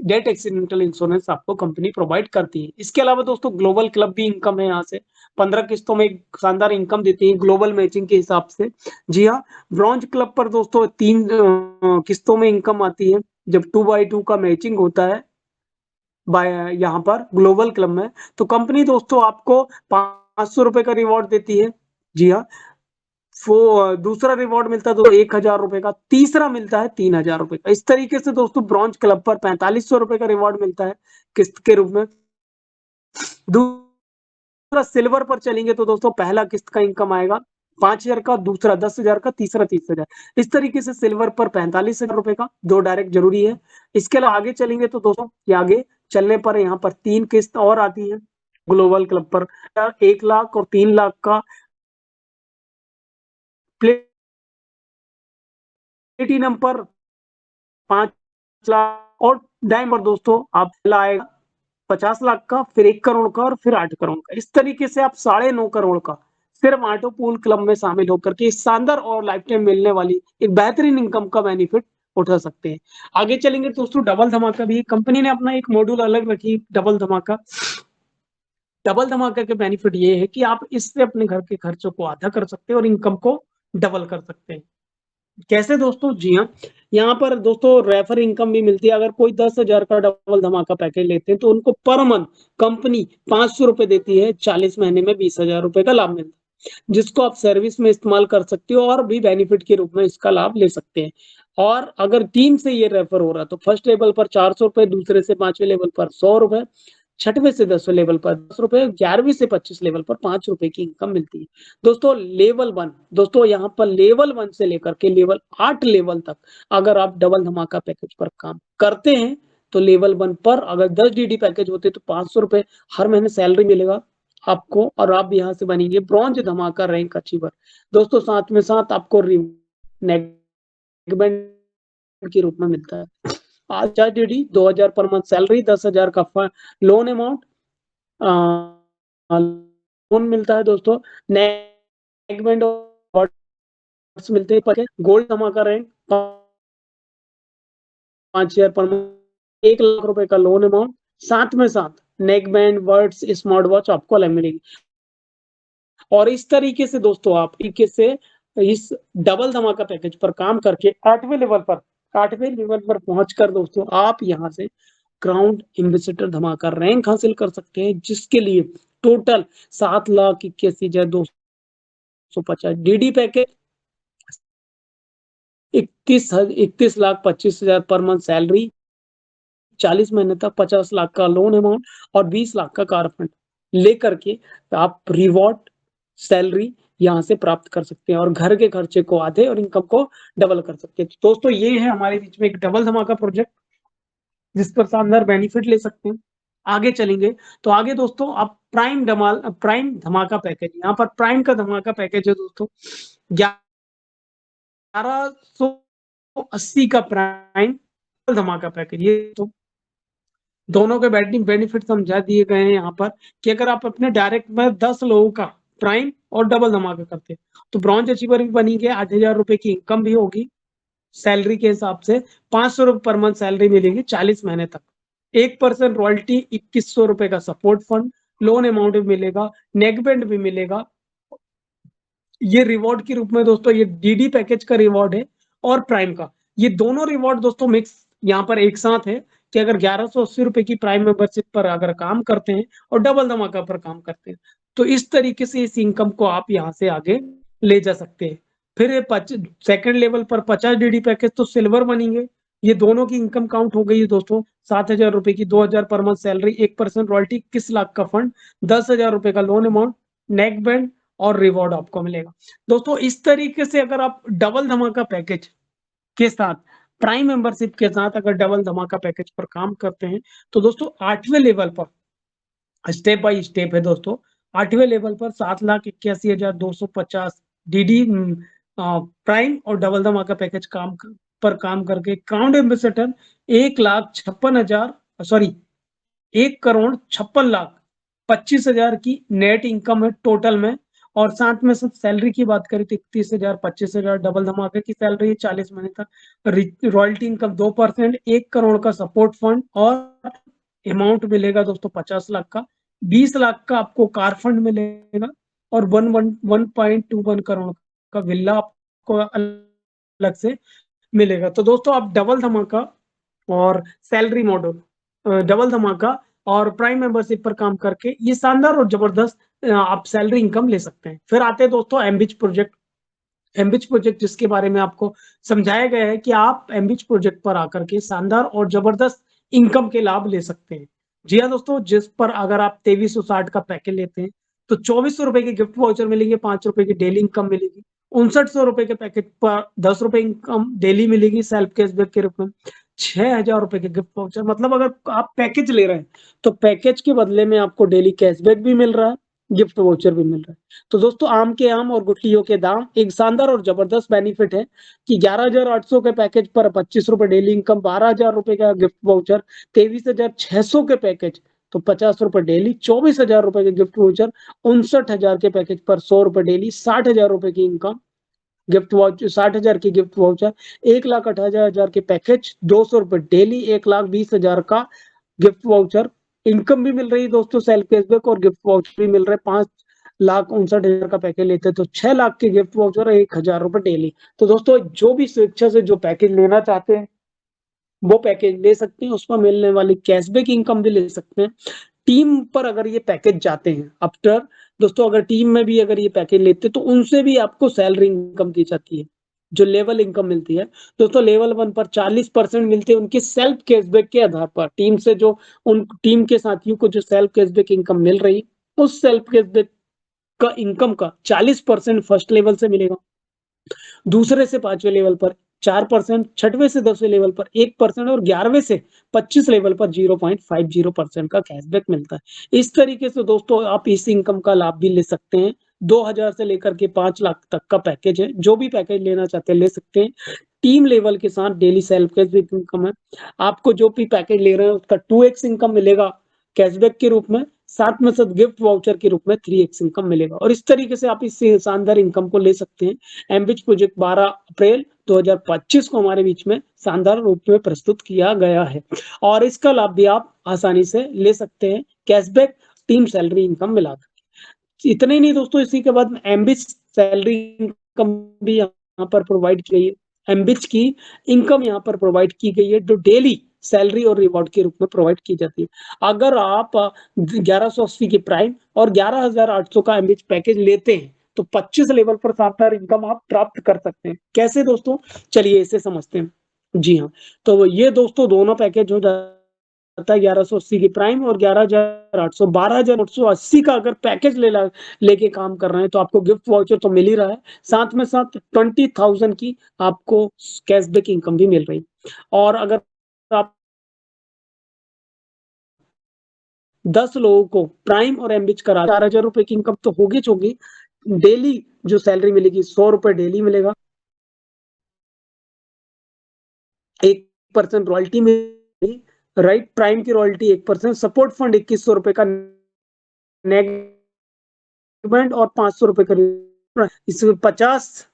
डेट एक्सीडेंटल इंश्योरेंस आपको कंपनी प्रोवाइड करती है। इसके अलावा दोस्तों ग्लोबल क्लब भी इनकम है यहाँ से, 15 किस्तों में एक शानदार इनकम देती है ग्लोबल मैचिंग के हिसाब से। जी हाँ, ब्रॉन्ज क्लब पर दोस्तों 3 किस्तों में इनकम आती है जब 2/2 का मैचिंग होता है बाय यहाँ पर ग्लोबल क्लब में। तो कंपनी दोस्तों आपको 500 रुपए का रिवॉर्ड देती है। जी हाँ, दूसरा रिवॉर्ड मिलता है तो 1000 रुपए का, तीसरा मिलता है 3000 रुपए का। इस तरीके से दोस्तों ब्रॉन्ज क्लब पर 4500 रुपए का रिवॉर्ड मिलता है किस्त के रूप में। दूसरा सिल्वर पर चलेंगे तो दोस्तों पहला किस्त का इनकम आएगा 5000 का, दूसरा 10,000 का, तीसरा 30,000। इस तरीके से सिल्वर पर 45,000 रुपए का, 2 डायरेक्ट जरूरी है। इसके अलावा आगे चलेंगे तो दोस्तों ये आगे चलने पर यहाँ पर 3 किस्त और आती है ग्लोबल क्लब पर, 1 लाख और 3 लाख का प्लेटिनम पर 5 लाख और डायमंड दोस्तों आप आएगा 50 लाख का, फिर 1 करोड़ का और फिर 8 करोड़ का। इस तरीके से आप 9.5 करोड़ का सिर्फ ऑटो पूल क्लब में शामिल होकर के इस शानदार और लाइफ टाइम मिलने वाली एक बेहतरीन इनकम का बेनिफिट उठा सकते हैं। आगे चलेंगे दोस्तों डबल धमाका भी कंपनी ने अपना एक मॉड्यूल अलग रखी डबल धमाका। डबल धमाका के बेनिफिट ये है कि आप इससे अपने घर के खर्चों को आधा कर सकते हैं और इनकम को डबल कर सकते हैं। कैसे दोस्तों? जी हाँ, यहाँ पर दोस्तों रेफर इनकम भी मिलती है। अगर कोई 10,000 का डबल धमाका पैकेज लेते हैं तो उनको पर मंथ कंपनी 500 रुपए देती है, 40 महीने में 20,000 रुपए का लाभ मिलता है, जिसको आप सर्विस में इस्तेमाल कर सकते हो और भी बेनिफिट के रूप में इसका लाभ ले सकते हैं। और अगर टीम से ये रेफर हो रहा है तो फर्स्ट लेवल पर 400 रुपए, दूसरे से 5वें लेवल पर 100 रुपए, 6वें से 10वें लेवल पर 10 रुपए, 11वीं से 25 लेवल पर 5 रुपए की इनकम मिलती है। दोस्तों लेवल 1 दोस्तों यहाँ पर लेवल 1 से लेकर के लेवल 8 लेवल तक अगर आप डबल धमाका पैकेज पर काम करते हैं तो लेवल 1 पर अगर 10 डीडी पैकेज होते तो 500 रुपए हर महीने सैलरी मिलेगा आपको और आप यहाँ से बनेंगे ब्रॉन्ज धमाका रैंक अचीवर। दोस्तों साथ में साथ आपको नेगमेंट के रूप में मिलता है। आज 4 डीडी 2000 पर मंथ सैलरी, 10,000 का लोन अमाउंट लोन मिलता है दोस्तों। नेगमेंट मिलते हैं, गोल्ड धमाका रैंक 5,000 पर मंथ, 1 लाख रुपए का लोन अमाउंट, साथ में साथ नेकबैंड, वर्ड्स, स्मार्ट वॉच आपको अलग मिलेगी। और इस तरीके से दोस्तों आप इस डबल धमाका पैकेज पर काम करके 8वें लेवल पर पहुंचकर दोस्तों आप यहां से क्राउन एम्बेसडर धमाका रैंक हासिल कर सकते हैं, जिसके लिए total 7,81,250 DD package, 31,25,000 per month salary, 40 महीने तक 50 लाख का लोन अमाउंट और 20 लाख का कार फंड लेकर के आप रिवॉर्ड सैलरी यहाँ से प्राप्त कर सकते हैं और घर के खर्चे को आधे और इनकम को डबल कर सकते हैं। तो दोस्तों ये है हमारे बीच में एक डबल धमाका प्रोजेक्ट जिस पर शानदार बेनिफिट ले सकते हैं। आगे चलेंगे तो आगे दोस्तों आप प्राइम धमाका पैकेज, यहाँ पर प्राइम का धमाका पैकेज है दोस्तों 1180 का प्राइम धमाका पैकेज। ये तो दोनों के बेनिफिट समझा दिए गए हैं यहाँ पर कि अगर आप अपने डायरेक्ट में 10 लोगों का प्राइम और डबल धमाका करते हैं तो ब्रॉन्ज अचीवर भी बनेंगे, 8,000 रुपए की इनकम भी होगी सैलरी के हिसाब से, 500 रुपए पर मंथ सैलरी मिलेगी 40 महीने तक, 1% रॉयल्टी, 2100 रुपए का सपोर्ट फंड, लोन अमाउंट भी मिलेगा, नेगबेंड भी मिलेगा। ये रिवॉर्ड के रूप में दोस्तों ये डीडी पैकेज का रिवॉर्ड है और प्राइम का, ये दोनों रिवॉर्ड दोस्तों मिक्स यहाँ पर एक साथ है कि अगर 1180 रुपए की प्राइम मेंबरशिप पर अगर काम करते हैं और डबल धमाका पर काम करते हैं तो इस तरीके से इस इनकम को आप यहाँ से आगे ले जा सकते हैं। फिर सेकंड लेवल पर 50 डीडी पैकेज तो सिल्वर बनेंगे। ये दोनों की इनकम काउंट हो गई है दोस्तों 7,000 रुपए की, 2,000 per month salary, 1% royalty, 21 lakh का फंड, 10,000 रुपए का लोन अमाउंट, नेक बैंड और रिवॉर्ड आपको मिलेगा। दोस्तों इस तरीके से अगर आप डबल धमाका पैकेज के साथ प्राइम मेंबरशिप के साथ अगर डबल धमाका पैकेज पर काम करते हैं तो दोस्तों 8वें लेवल पर स्टेप बाय स्टेप है दोस्तों। 8वें लेवल पर 7,81,250 डीडी प्राइम और डबल धमाका पैकेज पर काम करके क्राउन एम्बेसडर 1,56,25,00,000 की नेट इनकम है टोटल में। और साथ में सब सैलरी की बात करें तो 31,000, 25,000 डबल धमाके की सैलरी है 40 महीने तक, रॉयल्टी इनकम 2%, 1 करोड़ का सपोर्ट फंड और अमाउंट मिलेगा दोस्तों 50 लाख का, 20 लाख का आपको कार फंड मिलेगा और 1.21 करोड़ का विला आपको अलग से मिलेगा। तो दोस्तों आप डबल धमाका और सैलरी मॉडल, डबल धमाका और प्राइम मेंबरशिप पर काम करके ये शानदार और जबरदस्त आप सैलरी इनकम ले सकते हैं। फिर आते हैं दोस्तों एमबिच प्रोजेक्ट। एमबिच प्रोजेक्ट जिसके बारे में आपको समझाया गया है कि आप एमबिच प्रोजेक्ट पर आकर के शानदार और जबरदस्त इनकम के लाभ ले सकते हैं। जी हाँ दोस्तों, जिस पर अगर आप 2360 का पैकेज लेते हैं तो 2400 रुपए के गिफ्ट वाउचर मिलेंगे, 5 रुपए की डेली इनकम मिलेगी। 5900 रुपए के पैकेज पर 10 रुपए इनकम डेली मिलेगी सेल्फ कैशबैक के रूप में। 6000 रुपए के गिफ्ट वाउचर, मतलब अगर आप पैकेज ले रहे हैं तो पैकेज के बदले में आपको डेली कैशबैक भी मिल रहा है, गिफ्ट वाउचर भी मिल रहा है। तो दोस्तों आम के आम और गुठलियों के दाम, एक शानदार और जबरदस्त बेनिफिट है कि 11,800 के पैकेज पर 25 रुपए डेली इनकम, 12,000 रुपए का गिफ्ट वाउचर, 23,600 के पैकेज तो 50 रुपए डेली, 24,000 रुपए के गिफ्ट वाउचर, 59,000 के पैकेज पर 100 रुपए डेली, 60,000 रुपए की इनकम, गिफ्ट वाउचर 60,000 की गिफ्ट वाउचर, 1,18,000 के पैकेज, 200 रुपए डेली, 1,20,000 का गिफ्ट वाउचर, इनकम भी मिल रही है दोस्तों सेल्फ कैशबैक और गिफ्ट वाउचर भी मिल रहा है। 5,59,000 का पैकेज लेते हैं तो 6 लाख के गिफ्ट वाउचर, 1,000 रुपए डेली। तो दोस्तों जो भी स्वेच्छा से जो पैकेज लेना चाहते हैं वो पैकेज ले सकते हैं, उसमें मिलने वाली कैशबैक इनकम भी ले सकते हैं। टीम पर अगर ये पैकेज जाते हैं आफ्टर, दोस्तों अगर टीम में भी अगर ये पैकेज लेते हैं तो उनसे भी आपको सैलरी इनकम की जाती है, जो लेवल इनकम मिलती है। दोस्तों लेवल 1 पर 40% मिलते हैं उनके सेल्फ कैशबैक के आधार पर। टीम से जो उन टीम के साथियों को जो सेल्फ कैशबैक इनकम मिल रही, उस सेल्फ कैशबैक का इनकम का 40% फर्स्ट लेवल से मिलेगा, दूसरे से 5वें लेवल पर 4%, छठवें से 10वें लेवल पर 1% और 11वें से 25 लेवल पर 0.50% का कैशबैक मिलता है। इस तरीके से दोस्तों आप इस इनकम का लाभ भी ले सकते हैं। 2,000 से लेकर के 5 लाख तक का पैकेज है, जो भी पैकेज लेना चाहते हैं ले सकते हैं। टीम लेवल के साथ डेली सेल्फ कैशबैक इनकम है। आपको जो भी पैकेज ले रहे हैं उसका 2x इनकम मिलेगा कैशबैक के रूप में, साथ में साथ गिफ्ट वाउचर के रूप में 3x इनकम मिलेगा। और इस तरीके से आप इस शानदार इनकम को ले सकते हैं। एमबिच प्रोजेक्ट 12 अप्रैल 2025 को हमारे बीच में शानदार रूप में प्रस्तुत किया गया है और इसका लाभ भी आप आसानी से ले सकते हैं, कैशबैक टीम सैलरी इनकम मिलाकर। इतना ही नहीं दोस्तों, इसी के बाद एमबिच सैलरी इनकम भी यहाँ पर प्रोवाइड की गई है। एमबिच की इनकम यहाँ पर प्रोवाइड की गई है जो डेली सैलरी और रिवॉर्ड के रूप में प्रोवाइड की जाती है। अगर आप 1180 की प्राइम और 11,800 का एमबिच पैकेज लेते हैं तो 25 लेवल पर शानदार इनकम आप प्राप्त कर सकते हैं। कैसे दोस्तों, चलिए इसे समझते हैं। जी हाँ, तो ये दोस्तों दोनों पैकेज हो जाता है 1180 की प्राइम और 11,800। 12,880 का अगर पैकेज लेके काम कर रहे हैं तो आपको गिफ्ट वाउचर तो मिल ही रहा है, साथ में साथ 20,000 की आपको कैशबैक इनकम भी मिल रही है। और अगर आप 10 लोगों को प्राइम और एमबिच करा 4,000 रुपए की इनकम तो होगी। डेली जो सैलरी मिलेगी 100 रुपए डेली मिलेगा, 1% रॉयल्टी मिलेगी, राइट प्राइम की रॉयल्टी 1%, सपोर्ट फंड 2,100 रुपए का नेगमेंट और 500 रुपए का, इसमें 50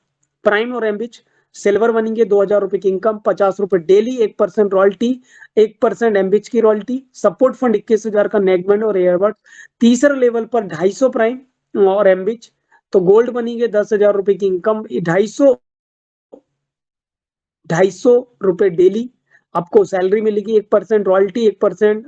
प्राइम और एमबिच सिल्वर बनेंगे, 2,000 रुपए की इनकम, 50 रुपए डेली, 1% रॉयल्टी, 1% एमबिच की रॉयल्टी, सपोर्ट फंड 21,000 का नेगमेंट और एयरबड। तीसरे लेवल पर 250 प्राइम और एमबिच तो गोल्ड बनेंगे, 10,000 रुपए की इनकम, 250 रुपए डेली आपको सैलरी मिलेगी, 1% रॉयल्टी, 1%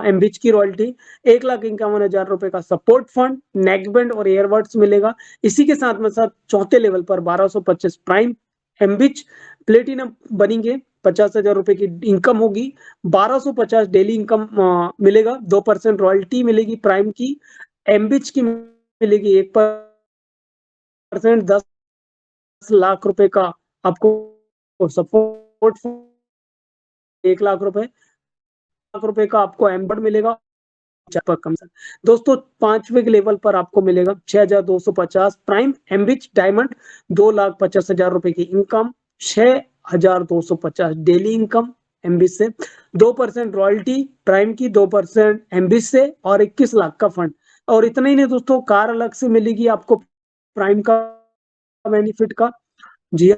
एमबिच की रॉयल्टी, 1,51,000 रुपए का सपोर्ट फंड, नेकबैंड और एयरबड्स मिलेगा। इसी के साथ में साथ चौथे लेवल पर 1,225 प्राइम एमबिच प्लेटिनम बनेंगे, 50,000 रुपए की इनकम होगी, 1,250 डेली इनकम मिलेगा, 2% रॉयल्टी मिलेगी प्राइम की, एमबिच की मिलेगी 1%, 10 लाख रुपए का आपको सपोर्ट, 1 लाख रुपए का आपको एम्बर्ड मिलेगा कमीशन। दोस्तों 5वें लेवल पर आपको मिलेगा 6,250 प्राइम एमबिच डायमंड, 2,50,000 रुपए की इनकम, 6,250 डेली इनकम एमबिच से, 2% रॉयल्टी प्राइम की, 2% एमबिच से और 21 लाख का फंड। और इतना ही नहीं दोस्तों, कार अलग से मिलेगी आपको प्राइम का बेनिफिट का। जी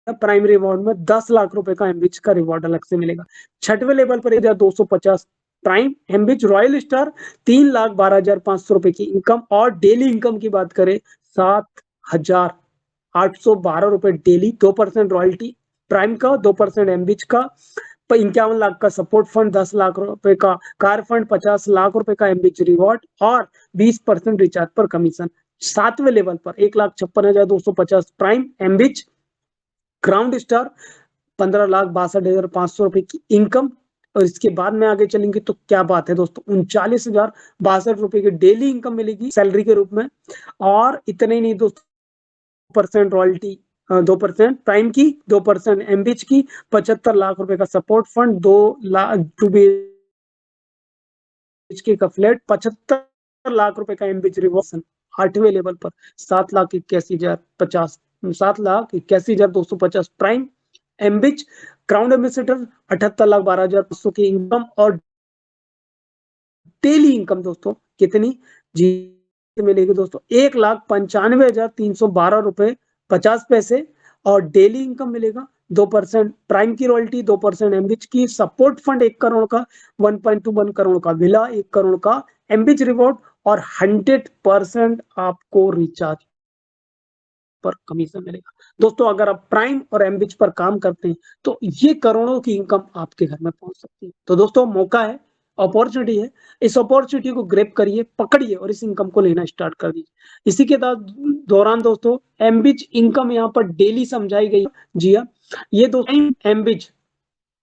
प्राइम रिवॉर्ड में 10 लाख रुपए का एमबिच का रिवॉर्ड अलग से मिलेगा। छठवें लेवल पर 1,250 प्राइम, एमबिच, रॉयल स्टार 3,12,500 रुपए की इनकम। और डेली इनकम की बात करें 7,812 रुपए डेली, 2% रॉयल्टी प्राइम का, 2% एमबिच का, 51 लाख का सपोर्ट फंड, 10 लाख रुपए का कार फंड, 50 लाख रुपए का एमबिच रिवॉर्ड और 20% रिचार्ज पर कमीशन। 7वें लेवल पर 1,56,250 प्राइम, एमबिच, ग्राउंड स्टार 15,62,500 रुपए की इनकम। और इसके बाद में आगे चलेंगे तो क्या बात है दोस्तों, 39,062 रुपए की डेली इनकम मिलेगी सैलरी के रूप में। और इतने ही नहीं दोस्तों, परसेंट रॉयल्टी, 2% प्राइम की, 2% एमबिच की, 75 लाख रुपए का सपोर्ट फंड, 2 का फ्लैट, 75 लाख रुपए का एमबिच रिवॉर्ड। 8वें लेवल पर 7,81,050, 7,81,250 प्राइम, एमबिच, क्राउन एम्बेसडर 78,12,500 की इनकम। और डेली इनकम दोस्तों कितनी जी मिलेगी दोस्तों, 1,95,312 रुपए 50 पैसे। और डेली इनकम मिलेगा 2% प्राइम की रॉयल्टी, 2% एमबिच की, सपोर्ट फंड 1 करोड़ का, 1.21 करोड़ का विला, 1 करोड़ का एमबिच रिवॉर्ड और 100% आपको रिचार्ज पर कमीशन मिलेगा। दोस्तों अगर आप प्राइम और एमबिच पर काम करते हैं तो ये करोड़ों की इनकम आपके घर में पहुंच सकती है। तो दोस्तों मौका है, अपॉर्चुनिटी है, इस अपॉर्चुनिटी को ग्रैब करिए, पकड़िए और इस इनकम को लेना स्टार्ट कर दीजिए। इसी के दौरान दोस्तों एमबिच इनकम यहाँ पर डेली समझाई गई। जी हाँ, ये दोस्तों एमबिच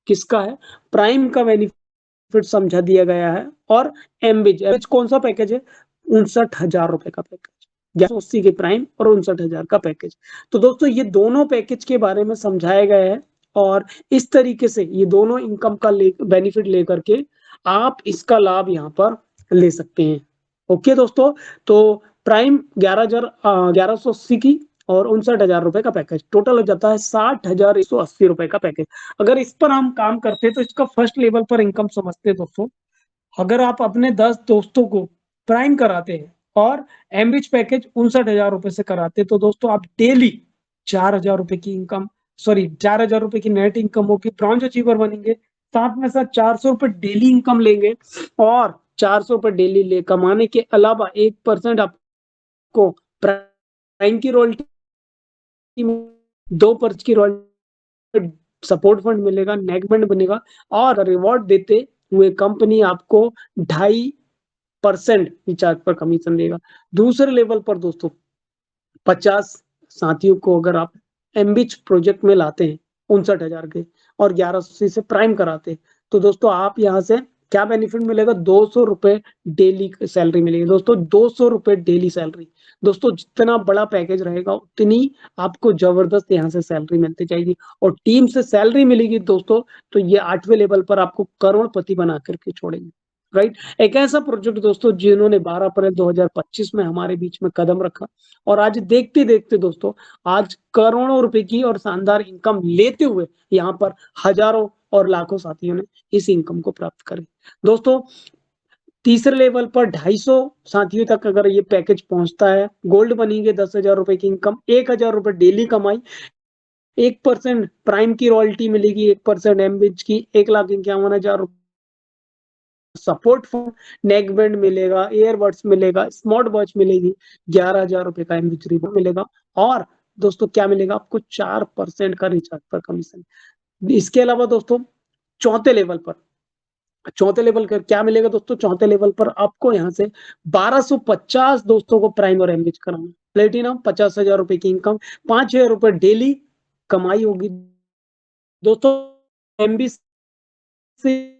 किसका है, प्राइम का बेनिफिट समझा दिया गया है। और एमबिच कौन सा पैकेज है, 59,000 रुपए का पैकेज, 1180 के प्राइम और 59,000 का पैकेज। तो दोस्तों ये दोनों पैकेज के बारे में समझाया गया है और इस तरीके से ये दोनों इनकम का बेनिफिट लेकर के आप इसका लाभ यहाँ पर ले सकते हैं। ओके दोस्तों, तो प्राइम 1180 की और 59,000 रुपए का पैकेज, टोटल हो जाता है 60,180 रुपए का पैकेज। अगर इस पर हम काम करते हैं तो इसका फर्स्ट लेवल पर इनकम समझते हैं दोस्तों। अगर आप अपने 10 दोस्तों को प्राइम कराते हैं और एमबिच पैकेज 59,000 रुपए से कराते हैं तो दोस्तों आप डेली 4,000 रुपए की इनकम, सॉरी 4,000 रुपए की नेट इनकम होगी, ब्रॉन्ज अचीवर बनेंगे। साथ में साथ 400 रुपए डेली इनकम लेंगे और 400 रुपए डेली ले कमाने के अलावा 1% आपको प्राइम की रॉयल्टी, 2% की रॉयल्टी, सपोर्ट फंड मिलेगा, नेगमेंट बनेगा और रिवॉर्ड देते हुए कंपनी आपको 2.5% रिचार्ज पर कमीशन देगा। दूसरे लेवल पर दोस्तों 50 साथियों को अगर आप एमबिच प्रोजेक्ट में लाते हैं 59,000 के और 1180 से प्राइम कराते हैं तो दोस्तों आप यहाँ से क्या बेनिफिट मिलेगा, 200 रुपए डेली सैलरी मिलेगी। दोस्तों 200 रुपए डेली सैलरी, दोस्तों जितना बड़ा पैकेज रहेगा उतनी आपको जबरदस्त यहाँ से सैलरी मिलती जाएगी और टीम से सैलरी मिलेगी दोस्तों। तो ये 8वें लेवल पर आपको करोड़पति बना करके छोड़ेंगे। राइट, एक ऐसा प्रोजेक्ट दोस्तों जिन्होंने 12 अप्रैल 2025 में हमारे बीच में कदम रखा और आज देखते देखते दोस्तों आज करोड़ों रुपए की और शानदार इनकम लेते हुए यहाँ पर हजारों और लाखों साथियों ने इस इनकम को प्राप्त करी। दोस्तों तीसरे लेवल पर 250 साथियों तक अगर ये पैकेज पहुंचता है, गोल्ड बनेंगे, 10,000 रुपए की इनकम, 1,000 रुपए डेली कमाई, 1% प्राइम की रॉयल्टी मिलेगी, 1% एमबिच की, 1,51,000 सपोर्ट फंड, नेक बैंड मिलेगा, एयरबड्स मिलेगा, स्मार्ट वॉच मिलेगी, 11,000 रुपए का एमबिच रिवॉर्ड मिलेगा और दोस्तों क्या मिलेगा आपको, 4% का रिचार्ज पर कमीशन। इसके अलावा दोस्तों चौथे लेवल पर क्या मिलेगा दोस्तों, चौथे लेवल पर आपको यहाँ से 1,250 दोस्तों को प्राइम और एमबिच कराना, प्लेटिनम 50,000 रुपए की इनकम, 5,000 रुपए डेली कमाई होगी दोस्तों। एमबिच से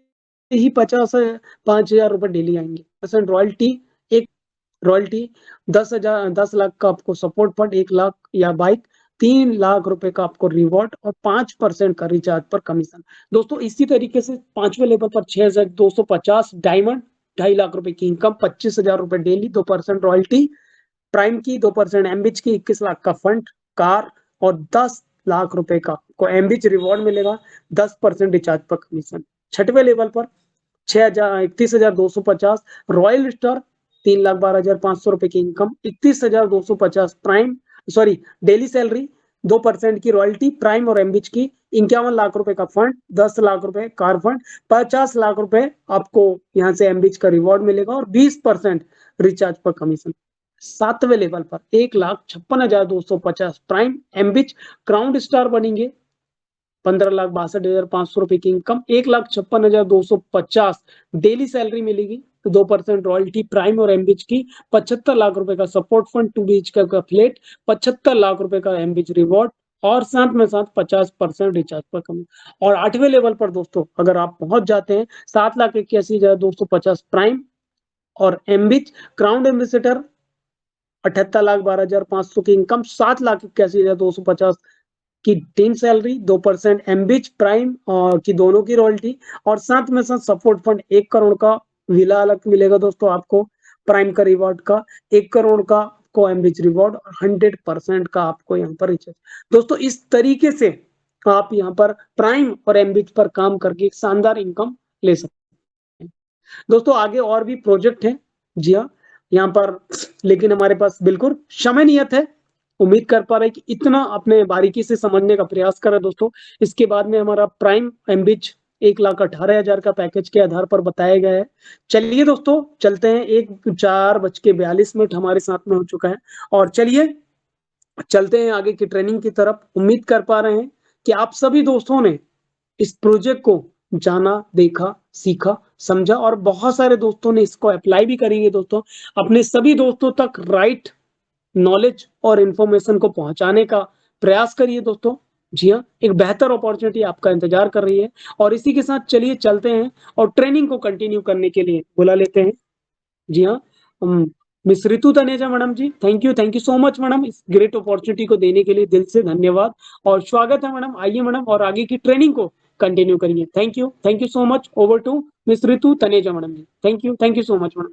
ही 5,000 रुपए डेली आएंगे, परसेंट रॉयल्टी, एक रॉयल्टी, 10 लाख का आपको सपोर्ट फंड, 1 लाख या बाइक, 3 लाख रुपए का आपको रिवॉर्ड और 5% का रिचार्ज पर कमीशन। दोस्तों इसी तरीके से 5वें लेवल पर 6,250 डायमंड, 2.5 लाख रुपए की इनकम, 25,000 रुपए डेली, 2% रॉयल्टी प्राइम की, 2% एमबिच की, 21 लाख का फंड, कार और 10 लाख रुपए का को एमबिच रिवॉर्ड मिलेगा, 10% रिचार्ज पर कमीशन। 6वें लेवल पर 31,250 रॉयल स्टार, 3,12,500 रुपए की income, 31,250 prime, sorry daily salary, 2% की रॉयल्टी प्राइम और एमबिच की, 51 लाख रुपए का फंड, 10 लाख रुपए कार फंड, 50 लाख रुपए आपको यहाँ से एमबिच का रिवॉर्ड मिलेगा और 20% रिचार्ज पर कमीशन। 7वें लेवल पर 1,56,250 प्राइम एमबिच क्राउन स्टार बनेंगे, 15,62,500 रुपए की इनकम, 1,56,250 डेली सैलरी मिलेगी, 2% रॉयल्टी प्राइम और एमबिच की, 75 लाख रुपए का सपोर्ट फंड, 2 बीच का फ्लेट, 75 लाख रुपए का एमबिच रिवॉर्ड और साथ में साथ 50% रिचार्ज पर कमी। और 8वें लेवल पर दोस्तों अगर आप पहुंच जाते हैं 7,81,250 प्राइम और एमबिच क्राउन एम्बेसडर, 78,12,500 की इनकम, 7,81,250 की टीम सैलरी, 2% एमबिच प्राइम की दोनों की रॉयल्टी और साथ में साथ सपोर्ट फंड 1 करोड़ का विला अलग मिलेगा दोस्तों आपको, प्राइम का रिवॉर्ड का 1 करोड़ का को एमबिच रिवॉर्ड और 100% का आपको यहाँ पर रिचार्ज। दोस्तों इस तरीके से आप यहाँ पर प्राइम और एमबिच पर काम करके एक शानदार इनकम ले सकते हैं। दोस्तों आगे और भी प्रोजेक्ट हैं, जी हाँ, यहाँ पर, लेकिन हमारे पास बिल्कुल समय नियत है। उम्मीद कर पा रहे कि इतना आपने बारीकी से समझने का प्रयास करा दोस्तों। इसके बाद में हमारा प्राइम एमबिच 1,18,000 का पैकेज के आधार पर बताया गया है। चलिए दोस्तों चलते हैं, 4:42 हमारे साथ में हो चुका है और चलिए चलते हैं आगे की ट्रेनिंग की तरफ। उम्मीद कर पा रहे हैं कि आप सभी दोस्तों ने इस प्रोजेक्ट को जाना, देखा, सीखा, समझा और बहुत सारे दोस्तों ने इसको अप्लाई भी करेंगे दोस्तों। अपने सभी दोस्तों तक राइट नॉलेज और इंफॉर्मेशन को पहुंचाने का प्रयास करिए दोस्तों। जी हाँ, एक बेहतर अपॉर्चुनिटी आपका इंतजार कर रही है और इसी के साथ चलिए चलते हैं और ट्रेनिंग को कंटिन्यू करने के लिए बुला लेते हैं। जी हाँ, miss Ritu Taneja madam ji, thank you so much madam, इस ग्रेट अपॉर्चुनिटी को देने के लिए दिल से धन्यवाद और स्वागत है मैडम। आइए मैडम और आगे की ट्रेनिंग को कंटिन्यू करिए। Thank you so much. Over to miss Ritu Taneja madam ji. Thank you so much madam.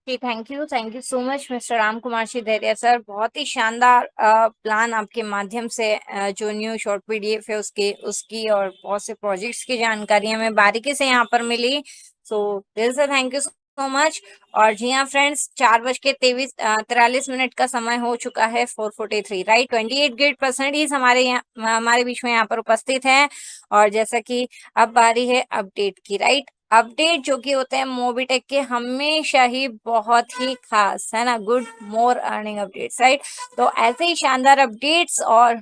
Ji thank you so much mister Ram Kumar Sidheria sir. बहुत ही शानदार प्लान आपके माध्यम से जो न्यू शॉर्ट पीडीएफ है उसकी और बहुत से प्रोजेक्ट्स की जानकारी हमें बारीकी से यहाँ पर मिली। सो दिल से थैंक यू सो मच। और जी हाँ फ्रेंड्स, 4:43 का समय हो चुका है, 4:43 राइट। 28 ग्रेड परसेंटेज हमारे बीच में यहाँ पर उपस्थित है। और जैसा कि अब बारी है अपडेट की, राइट। अपडेट जो कि होते हैं मोबीटेक के हमेशा ही बहुत ही खास है ना, good more earning updates, right. तो ऐसे ही शानदार अपडेट्स और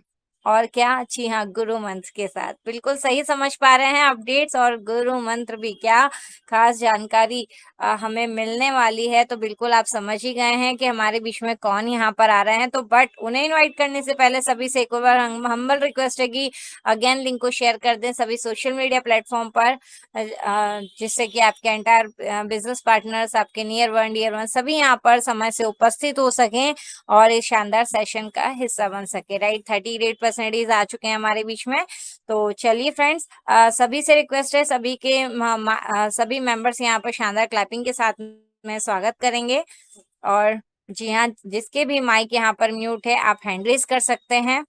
क्या, जी हाँ, गुरु मंत्र के साथ बिल्कुल सही समझ पा रहे हैं। अपडेट्स और गुरु मंत्र भी क्या खास जानकारी हमें मिलने वाली है, तो बिल्कुल आप समझ ही गए हैं कि हमारे बीच में कौन यहाँ पर आ रहे हैं। तो बट उन्हें इनवाइट करने से पहले सभी से एक बार हम्बल रिक्वेस्ट है कि अगेन लिंक को शेयर कर दें सभी सोशल मीडिया प्लेटफॉर्म पर, जिससे कि आपके एंटायर बिजनेस पार्टनर्स, आपके नियर वन डियर वन सभी यहाँ पर समय से उपस्थित हो सकें और इस शानदार सेशन का हिस्सा बन सके, राइट। 38% आ चुके हैं हमारे बीच में। तो चलिए फ्रेंड्स, सभी से रिक्वेस्ट है, सभी मेंबर्स यहाँ पर शानदार क्लैपिंग के साथ में स्वागत करेंगे। और जी हाँ, जिसके भी माइक यहाँ पर म्यूट है आप हैंड रेज कर सकते हैं।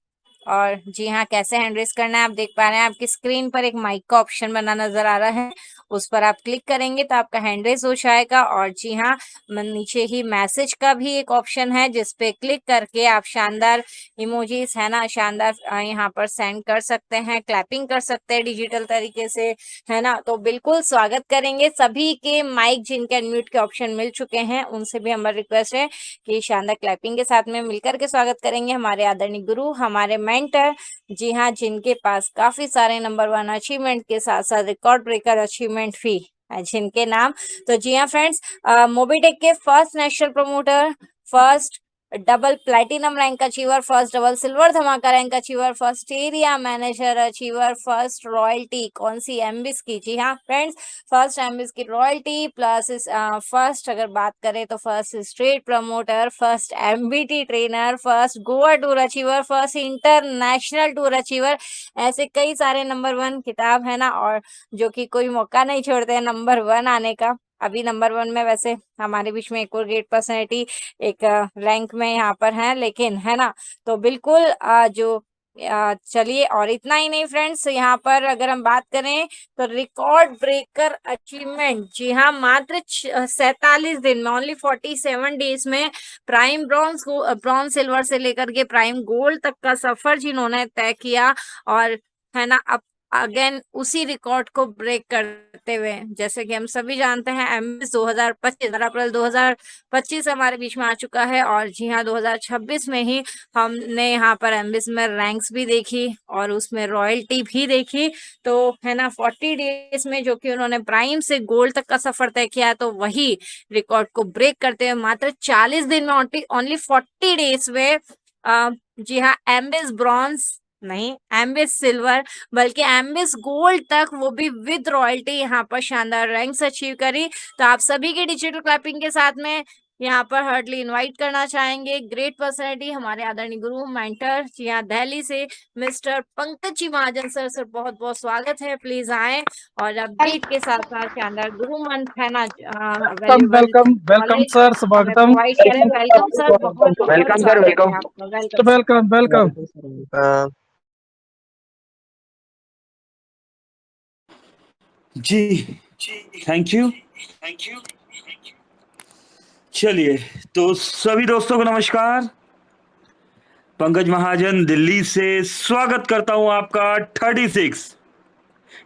और जी हाँ, कैसे हैंड रेज करना है आप देख पा रहे हैं, आपकी स्क्रीन पर एक माइक का ऑप्शन बना नजर आ रहा है, उस पर आप क्लिक करेंगे तो आपका हैंड रेज हो जाएगा। और जी हाँ, नीचे ही मैसेज का भी एक ऑप्शन है जिस पे क्लिक करके आप शानदार इमोजीज है ना, शानदार यहाँ पर सेंड कर सकते हैं, क्लैपिंग कर सकते हैं डिजिटल तरीके से, है ना। तो बिल्कुल स्वागत करेंगे सभी के माइक जिनके अनम्यूट के ऑप्शन मिल चुके हैं, उनसे भी हमारी रिक्वेस्ट है कि शानदार क्लैपिंग के साथ में मिलकर के स्वागत करेंगे हमारे आदरणीय गुरु, हमारे मेंटर, जी हाँ, जिनके पास काफी सारे नंबर 1 अचीवमेंट के साथ साथ रिकॉर्ड ब्रेकर अचीवमेंट भी है जिनके नाम। तो जी हाँ फ्रेंड्स, मोबीटेक के first national promoter, first double platinum rank achiever, first double silver धमाका rank achiever, first area manager achiever, first royalty कौन सी, एमबिस की, जी हाँ फ्रेंड्स, फर्स्ट एमबिस की रॉयल्टी प्लस फर्स्ट अगर बात करें तो first state promoter, first MBT trainer, first Goa tour achiever, first international tour achiever, ऐसे कई सारे नंबर 1 किताब है ना, और जो कि कोई मौका नहीं छोड़ते हैं नंबर 1 आने का। अभी नंबर 1 में वैसे हमारे बीच में एक और ग्रेट पर्सनैलिटी एक रैंक में यहाँ पर है, लेकिन है ना, तो बिल्कुल जो चलिए, और इतना ही नहीं फ्रेंड्स, यहाँ पर अगर हम बात करें तो रिकॉर्ड ब्रेकर अचीवमेंट, जी हाँ, मात्र 47 दिन में, ओनली 47 डेज में प्राइम ब्रॉन्ज सिल्वर से लेकर के प्राइम गोल्ड तक का सफर जिन्होंने तय किया, और है ना, अब अगेन उसी रिकॉर्ड को ब्रेक करते हुए, जैसे कि हम सभी जानते हैं, एमएस 2025 अप्रैल 2025 हमारे बीच में आ चुका है। और जी हाँ, 2026 में ही हमने यहाँ पर एमबीस में रैंक्स भी देखी और उसमें रॉयल्टी भी देखी। तो है ना, 40 डेज में जो कि उन्होंने प्राइम से गोल्ड तक का सफर तय किया, तो वही रिकॉर्ड को ब्रेक करते हुए मात्र 40 दिन में, ओनली 40 डेज में जी हाँ, एमबीस ब्रॉन्ज नहीं, एमबीस सिल्वर, बल्कि एमबीस गोल्ड तक, वो भी विद रॉयल्टी, यहाँ पर शानदार रैंक्स अचीव करी। तो आप सभी के डिजिटल क्लैपिंग के साथ में यहाँ पर हार्डली इनवाइट करना चाहेंगे ग्रेट पर्सनैलिटी, हमारे आदरणीय गुरु मेंटर, जी हाँ, दिल्ली से मिस्टर पंकज जी महाजन सर। सर बहुत बहुत स्वागत है, प्लीज आए, और अपडेट के साथ साथ शानदार गुरु मंत्र है ना, welcome valuable welcome welcome knowledge sir, हमें स्वागतम। प्रोवाइड करें। वेलकम सर, बहुत बहुत वेलकम सर, स्वागत है वेलकम। आपका, वेलकम। Welcome welcome. जी, थैंक यू। चलिए, तो सभी दोस्तों को नमस्कार। पंकज महाजन दिल्ली से स्वागत करता हूं आपका 36,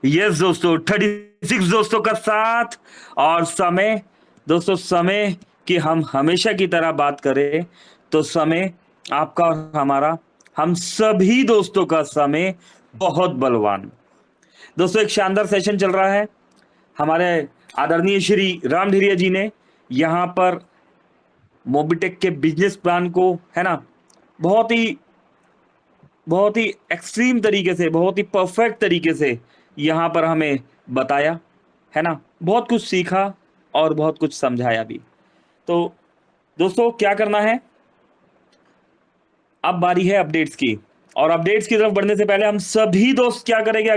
यस दोस्तों, 36 दोस्तों का साथ और समय। दोस्तों, समय की हम हमेशा की तरह बात करें तो समय आपका और हमारा, हम सभी दोस्तों का समय बहुत बलवान। दोस्तों, एक शानदार सेशन चल रहा है। हमारे आदरणीय श्री राम धीरिया जी ने यहाँ पर मोबिटेक के बिजनेस प्लान को, है ना, बहुत ही एक्सट्रीम तरीके से, बहुत ही परफेक्ट तरीके से यहाँ पर हमें बताया, है ना, बहुत कुछ सीखा और बहुत कुछ समझाया भी। तो दोस्तों, क्या करना है, अब बारी है अपडेट्स की, और अपडेट्स की तरफ बढ़ने से पहले हम सभी दोस्त क्या करेंगे,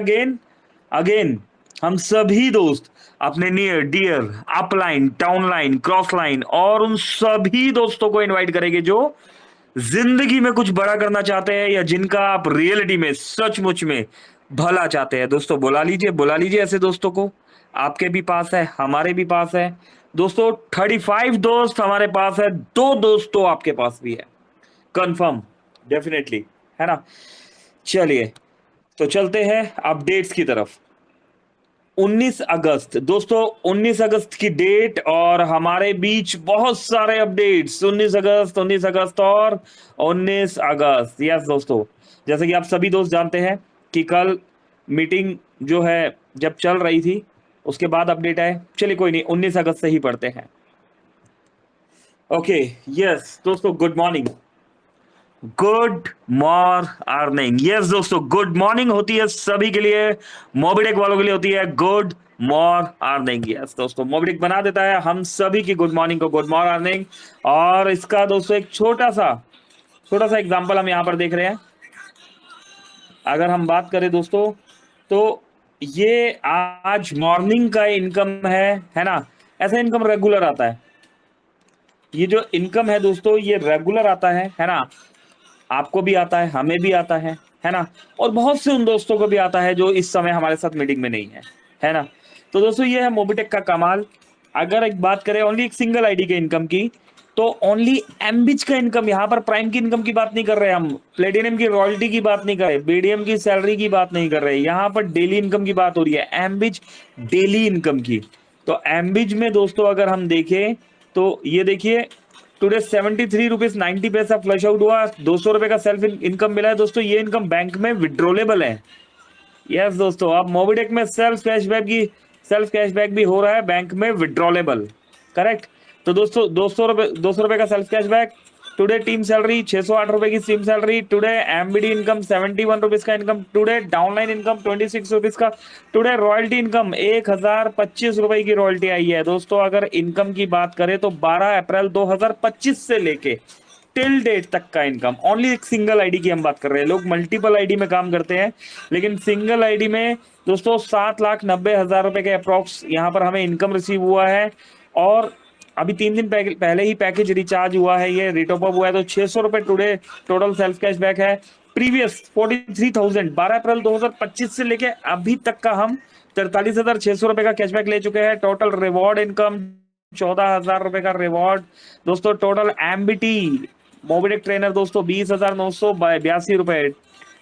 अगेन हम सभी दोस्त अपने near dear upline, downline, cross line और उन सभी दोस्तों को इनवाइट करेंगे जो जिंदगी में कुछ बड़ा करना चाहते हैं या जिनका आप रियलिटी में सचमुच में भला चाहते हैं। दोस्तों, बुला लीजिए ऐसे दोस्तों को। आपके भी पास है, हमारे भी पास है। दोस्तों, 35 दोस्त हमारे पास है, 2 दोस्त तो आपके पास भी है, कंफर्म, डेफिनेटली, है ना। चलिए, तो चलते हैं अपडेट्स की तरफ। 19 अगस्त दोस्तों, 19 अगस्त की डेट और हमारे बीच बहुत सारे अपडेट्स। 19 अगस्त, 19 अगस्त और 19 अगस्त, यस दोस्तों, जैसे कि आप सभी दोस्त जानते हैं कि कल मीटिंग जो है जब चल रही थी उसके बाद अपडेट आए। चलिए, कोई नहीं, 19 अगस्त से ही पढ़ते हैं। ओके, यस दोस्तों, good morning, good morning, yes दोस्तों, गुड मॉर्निंग होती है सभी के लिए, मोबिटेक वालों के लिए होती है गुड मॉर्निंग। यस दोस्तों, मोबिटेक बना देता है हम सभी की गुड मॉर्निंग को गुड मॉर्निंग। और इसका दोस्तों एक छोटा सा एग्जांपल हम यहाँ पर देख रहे हैं। अगर हम बात करें दोस्तों, तो ये आज मॉर्निंग का इनकम है ना, ऐसा इनकम रेगुलर आता है। ये जो इनकम है दोस्तों, ये रेगुलर आता है ना, आपको भी आता है, हमें भी आता है ना, और बहुत से उन दोस्तों को भी आता है जो इस समय हमारे साथ मीटिंग में नहीं है ना। तो दोस्तों, ये है मोबिटेक का कमाल। अगर एक बात करें ओनली एक सिंगल आईडी के इनकम की, तो ओनली एमबिच का इनकम, यहाँ पर प्राइम की इनकम की बात नहीं कर रहे हम, प्लेटिनम की रॉयल्टी की बात नहीं कर रहे, बीडीएम की सैलरी की बात नहीं कर रहे, यहाँ पर डेली इनकम की बात हो रही है, एमबिच डेली इनकम की। तो एमबिच में दोस्तों अगर हम देखें तो ये देखिए, टुडे 73 रुपीज 90 पैसा फ्लश आउट हुआ, 200 रुपए का सेल्फ इनकम मिला है दोस्तों। ये इनकम बैंक में विड्रोलेबल है। यस दोस्तों, अब मोबिटेक में सेल्फ कैशबैक भी हो रहा है, बैंक में विड्रोलेबल, करेक्ट। तो दोस्तों, 200 रुपए का self cashback, today team salary 608 रुपए की team salary, today MBD income 71 rupees का income, today downline income 26 rupees का, टुडे रॉयल्टी इनकम 1025 रुपए की रॉयल्टी आई है दोस्तों। अगर इनकम की बात करें तो 12 अप्रैल 2025 से लेके टिल डेट तक का इनकम, ओनली एक सिंगल आईडी की हम बात कर रहे हैं। लोग मल्टीपल आईडी में काम करते हैं, लेकिन सिंगल आईडी में दोस्तों 7,90,000 रुपए के अप्रॉक्स यहाँ पर हमें इनकम रिसीव हुआ है। और अभी 3 दिन पहले ही पैकेज रिचार्ज हुआ है, ये रिटॉप अप हुआ है, तो 600 रुपए today total self cash back है। प्रीवियस 43,000 12 अप्रैल 2025 से लेके अभी तक का हम 43,600 रुपए का कैशबैक ले चुके हैं। टोटल रिवॉर्ड इनकम 14,000 रुपए का रिवॉर्ड दोस्तों। टोटल एमबीटी मोबिडिक ट्रेनर दोस्तों 20,982 रुपए।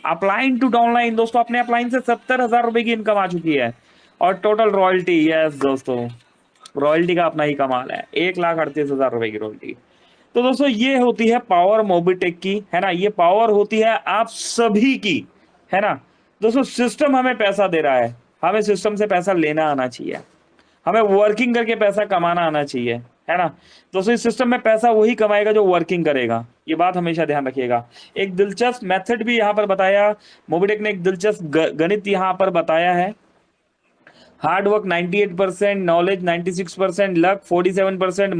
अपलाइन टू डाउनलाइन दोस्तों अपने अपलाइन से 70,000 रुपए की इनकम आ चुकी है। और टोटल रॉयल्टी, यस दोस्तों रॉयल्टी का अपना ही कमाल है, 1,38,000 रुपए की रॉयल्टी। तो दोस्तों ये होती है पावर मोबिटेक की, है ना, ये पावर होती है आप सभी की, है ना। दोस्तों सिस्टम हमें पैसा दे रहा है, हमें सिस्टम से पैसा लेना आना चाहिए, हमें वर्किंग करके पैसा कमाना आना चाहिए, है ना। दोस्तों इस सिस्टम में पैसा वही कमाएगा जो वर्किंग करेगा, ये बात हमेशा ध्यान रखिएगा। एक दिलचस्प मेथड भी यहाँ पर बताया मोबिटेक ने, एक दिलचस्प गणित यहाँ पर बताया है। हार्ड वर्क 98%, नॉलेज 96%, लक 47%,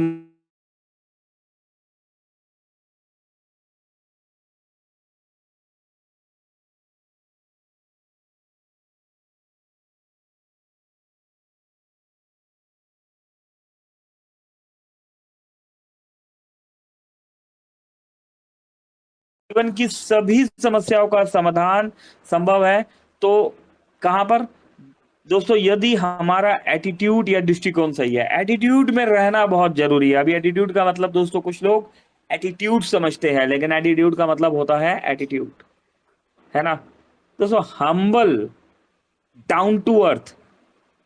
जीवन की सभी समस्याओं का समाधान संभव है। तो कहां पर दोस्तों, यदि हमारा एटीट्यूड या दृष्टिकोण सही है। एटीट्यूड में रहना बहुत जरूरी है। अभी एटीट्यूड का मतलब दोस्तों कुछ लोग एटीट्यूड समझते हैं, लेकिन एटीट्यूड का मतलब होता है एटीट्यूड, है ना दोस्तों। हम्बल डाउन टू अर्थ,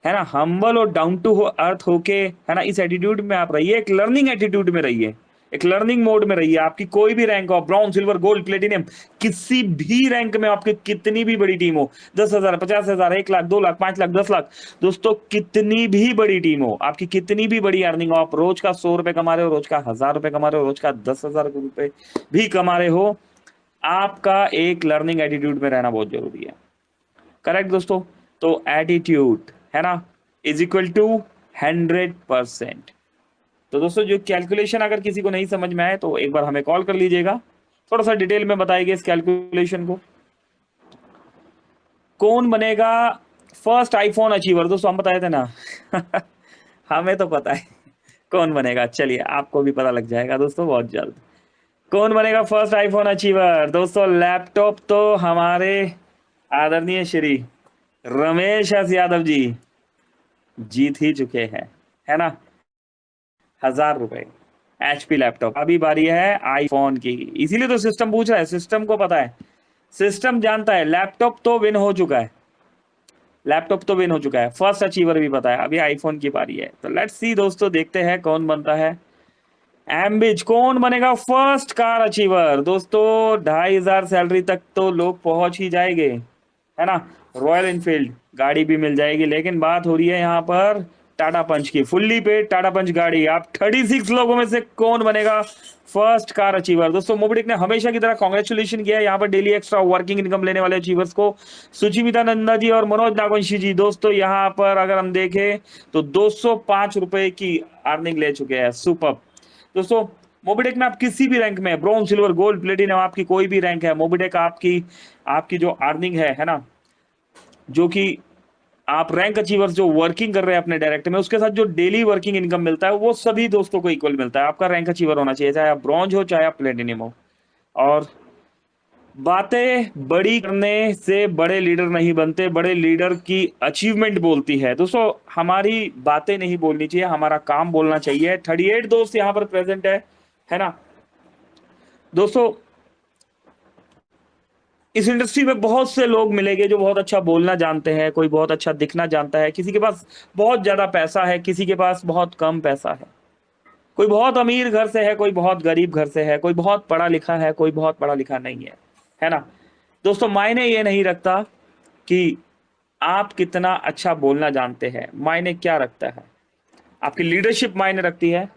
है ना, हम्बल और डाउन टू अर्थ होके, है ना, इस एटीट्यूड में आप रहिए, एक लर्निंग एटीट्यूड में रहिए, एक लर्निंग मोड में रहिए। आपकी कोई भी रैंक हो, ब्रॉन्ज, सिल्वर, गोल्ड, प्लेटिनियम, किसी भी रैंक में आपकी कितनी भी बड़ी टीम हो, 10,000, 50,000, 1 लाख, 2 लाख, 5 लाख, 10 लाख, दोस्तों कितनी भी बड़ी टीम हो, आपकी कितनी भी बड़ी अर्निंग हो, आप रोज का 100 रुपए कमा रहे हो, रोज का 1,000 रुपए कमा रहे हो, रोज का 10,000 रुपए भी कमा रहे हो, आपका एक लर्निंग एटीट्यूड में रहना बहुत जरूरी है। करेक्ट दोस्तों। तो एटीट्यूड, है ना, इज इक्वल टू 100%। तो दोस्तों जो कैलकुलेशन अगर किसी को नहीं समझ में आए तो एक बार हमें कॉल कर लीजिएगा, थोड़ा सा डिटेल में बताएंगे इस कैलकुलेशन को। कौन बनेगा फर्स्ट आईफोन अचीवर, दोस्तों हम बताए थे ना हमें तो पता है कौन बनेगा, चलिए आपको भी पता लग जाएगा दोस्तों बहुत जल्द। कौन बनेगा फर्स्ट आईफोन अचीवर दोस्तों? लैपटॉप तो हमारे आदरणीय श्री रमेश एस यादव जी जीत ही चुके हैं, है ना, 1,000 रुपए HP लैपटॉप। अभी बारी है आईफोन की, इसीलिए तो सिस्टम पूछ रहा है, सिस्टम को पता है, सिस्टम जानता है। लैपटॉप तो विन हो चुका है, लैपटॉप तो विन हो चुका है, फर्स्ट अचीवर भी पता है, अभी आईफोन की बारी है। तो लेट्स सी दोस्तों, देखते हैं कौन बनता है। एम्बिज कौन बनेगा फर्स्ट कार अचीवर दोस्तों? 2,500 सैलरी तक तो लोग पहुंच ही जाएंगे, है ना। रॉयल एनफील्ड गाड़ी भी मिल जाएगी, लेकिन बात हो रही है यहाँ पर टाटा पंच की, फुल्ली पेड टाटा पंच गाड़ी। आप 36 लोगों में से कौन बनेगा फर्स्ट कार अचीवर? दोस्तों मोबिडिक ने हमेशा की तरह कांग्रेचुलेशन किया है यहाँ पर डेली एक्स्ट्रा वर्किंग इनकम लेने वाले अचीवर्स को, सुचिमिता नंदा जी और मनोज नागवंशी जी। दोस्तों यहाँ पर अगर हम देखें तो 205 रुपए की अर्निंग ले चुके हैं, सुपर। दोस्तों मोबिटेक में आप किसी भी रैंक में, ब्रॉन्ज, सिल्वर, गोल्ड, प्लेटिनम, आपकी कोई भी रैंक है, मोबिटेक आपकी जो अर्निंग है ना, जो कि आप रैंक अचीवर्स जो वर्किंग कर रहे हैं अपने डायरेक्ट में, उसके साथ जो डेली वर्किंग इनकम मिलता है वो सभी दोस्तों को इक्वल मिलता है। आपका रैंक अचीवर होना चाहिए, चाहे आप ब्रॉन्ज हो चाहे आप प्लेटिनम हो। और बातें बड़ी करने से बड़े लीडर नहीं बनते, बड़े लीडर की अचीवमेंट बोलती है। दोस्तों हमारी बातें नहीं बोलनी चाहिए, हमारा काम बोलना चाहिए। 38 दोस्त यहाँ पर प्रेजेंट है ना दोस्तों। इस इंडस्ट्री में बहुत से लोग मिलेंगे जो बहुत अच्छा बोलना जानते हैं, कोई बहुत अच्छा दिखना जानता है, किसी के पास बहुत ज्यादा पैसा है, किसी के पास बहुत कम पैसा है, कोई बहुत अमीर घर से है, कोई बहुत गरीब घर से है, कोई बहुत पढ़ा लिखा है, कोई बहुत पढ़ा लिखा नहीं है ना दोस्तों। मायने ये नहीं रखता कि आप कितना अच्छा बोलना जानते हैं, मायने क्या रखता है, आपकी लीडरशिप मायने रखती है।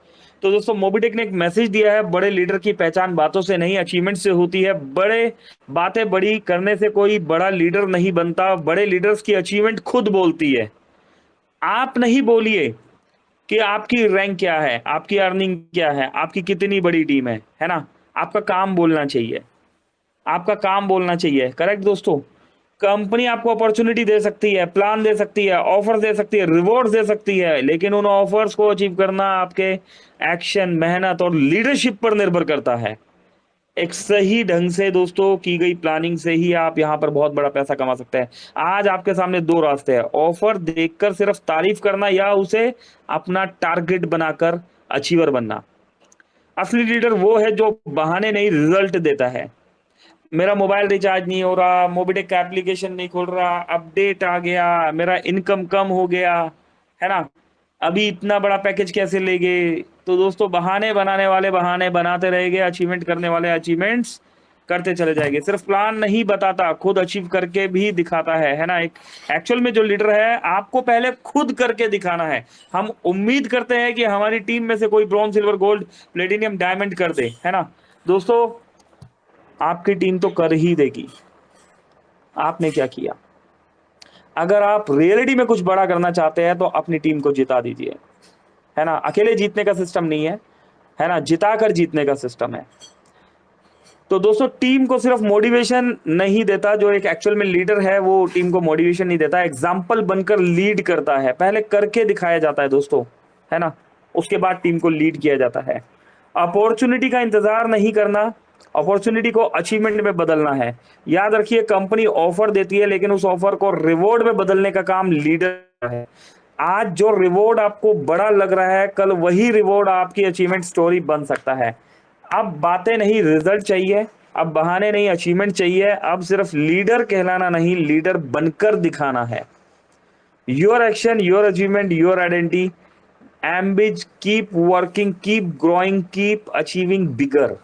तो दोस्तों मोबिटेक ने एक मैसेज दिया है, बड़े लीडर की पहचान बातों से नहीं अचीवमेंट से होती है। बड़े बातें बड़ी करने से कोई बड़ा लीडर नहीं बनता, बड़े लीडर्स की अचीवमेंट खुद बोलती है। आप नहीं बोलिए कि आपकी रैंक क्या है, आपकी अर्निंग क्या है, आपकी कितनी बड़ी टीम है ना। आपका काम बोलना चाहिए, आपका काम बोलना चाहिए। करेक्ट दोस्तों। कंपनी आपको अपॉर्चुनिटी दे सकती है, प्लान दे सकती है, ऑफर दे सकती है, रिवॉर्ड दे सकती है, लेकिन उन ऑफर्स को अचीव करना आपके एक्शन, मेहनत और लीडरशिप पर निर्भर करता है। एक सही ढंग से दोस्तों की गई प्लानिंग से ही आप यहाँ पर बहुत बड़ा पैसा कमा सकते हैं। आज आपके सामने दो रास्ते हैं, ऑफर देखकर सिर्फ तारीफ करना या उसे अपना टारगेट बनाकर अचीवर बनना। असली लीडर वो है जो बहाने नहीं, रिजल्ट देता है। मेरा मोबाइल रिचार्ज नहीं हो रहा, मोबिटेक का एप्लीकेशन नहीं खुल रहा, अपडेट आ गया, मेरा इनकम कम हो गया, है ना, अभी इतना बड़ा पैकेज कैसे ले गए। तो दोस्तों बहाने बनाने वाले बहाने बनाते रहेंगे, अचीवमेंट करने वाले अचीवमेंट्स करते चले जाएंगे। सिर्फ प्लान नहीं बताता, खुद अचीव करके भी दिखाता है ना। एक एक्चुअल में जो लीडर है आपको पहले खुद करके दिखाना है। हम उम्मीद करते हैं कि हमारी टीम में से कोई bronze, silver, gold, platinum, diamond कर दे, है ना। दोस्तों आपकी टीम तो कर ही देगी। आपने क्या किया? अगर आप रियलिटी में कुछ बड़ा करना चाहते हैं तो अपनी टीम को जिता दीजिए, है ना। अकेले जीतने का सिस्टम नहीं है ना, जिताकर जीतने का सिस्टम है। तो दोस्तों टीम को सिर्फ मोटिवेशन नहीं देता, जो एक एक्चुअल में लीडर है वो टीम को मोटिवेशन नहीं देता, एग्जाम्पल बनकर लीड करता है। पहले करके दिखाया जाता है दोस्तों, है ना, उसके बाद टीम को लीड किया जाता है। अपॉर्चुनिटी का इंतजार नहीं करना, अपॉर्चुनिटी को अचीवमेंट में बदलना है। याद रखिए, कंपनी ऑफर देती है लेकिन उस ऑफर को रिवॉर्ड में बदलने का काम लीडर का है। आज जो रिवॉर्ड आपको बड़ा लग रहा है, कल वही रिवॉर्ड आपकी अचीवमेंट स्टोरी बन सकता है। अब बातें नहीं, रिजल्ट चाहिए। अब बहाने नहीं, अचीवमेंट चाहिए। अब सिर्फ लीडर कहलाना नहीं, लीडर बनकर दिखाना है। Your action, your achievement, your identity. एम्बिज, keep working, keep growing, keep achieving bigger.